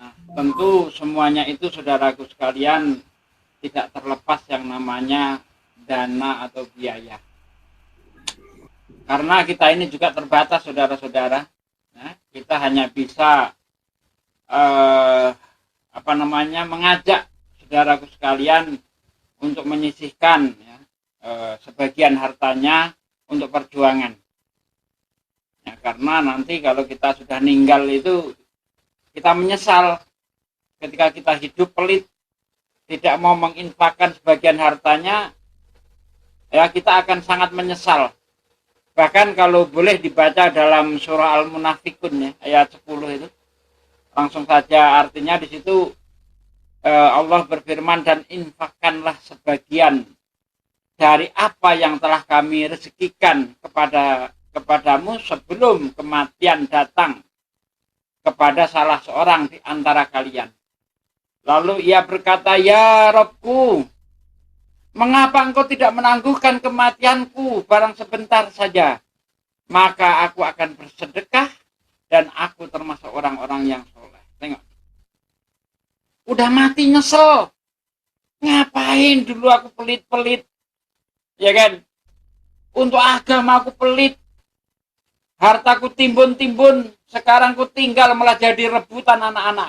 Nah, tentu semuanya itu saudaraku sekalian tidak terlepas yang namanya dana atau biaya. Karena kita ini juga terbatas saudara-saudara. Nah, kita hanya bisa mengajak saudaraku sekalian untuk menyisihkan ya, sebagian hartanya untuk perjuangan. Ya, karena nanti kalau kita sudah meninggal itu kita menyesal ketika kita hidup pelit, tidak mau menginfakkan sebagian hartanya, ya kita akan sangat menyesal. Bahkan kalau boleh dibaca dalam surah Al-Munafikun ya, ayat 10 itu, langsung saja artinya di situ Allah berfirman, dan infakkanlah sebagian dari apa yang telah kami rezekikan kepadamu sebelum kematian datang kepada salah seorang di antara kalian. Lalu ia berkata, ya Robku, mengapa engkau tidak menangguhkan kematianku barang sebentar saja? Maka aku akan bersedekah dan aku termasuk orang-orang yang soleh. Tengok. Udah mati nyesel. Ngapain dulu aku pelit-pelit? Ya kan? Untuk agama aku pelit. Hartaku timbun-timbun. Sekarang ku tinggal malah jadi rebutan anak-anak.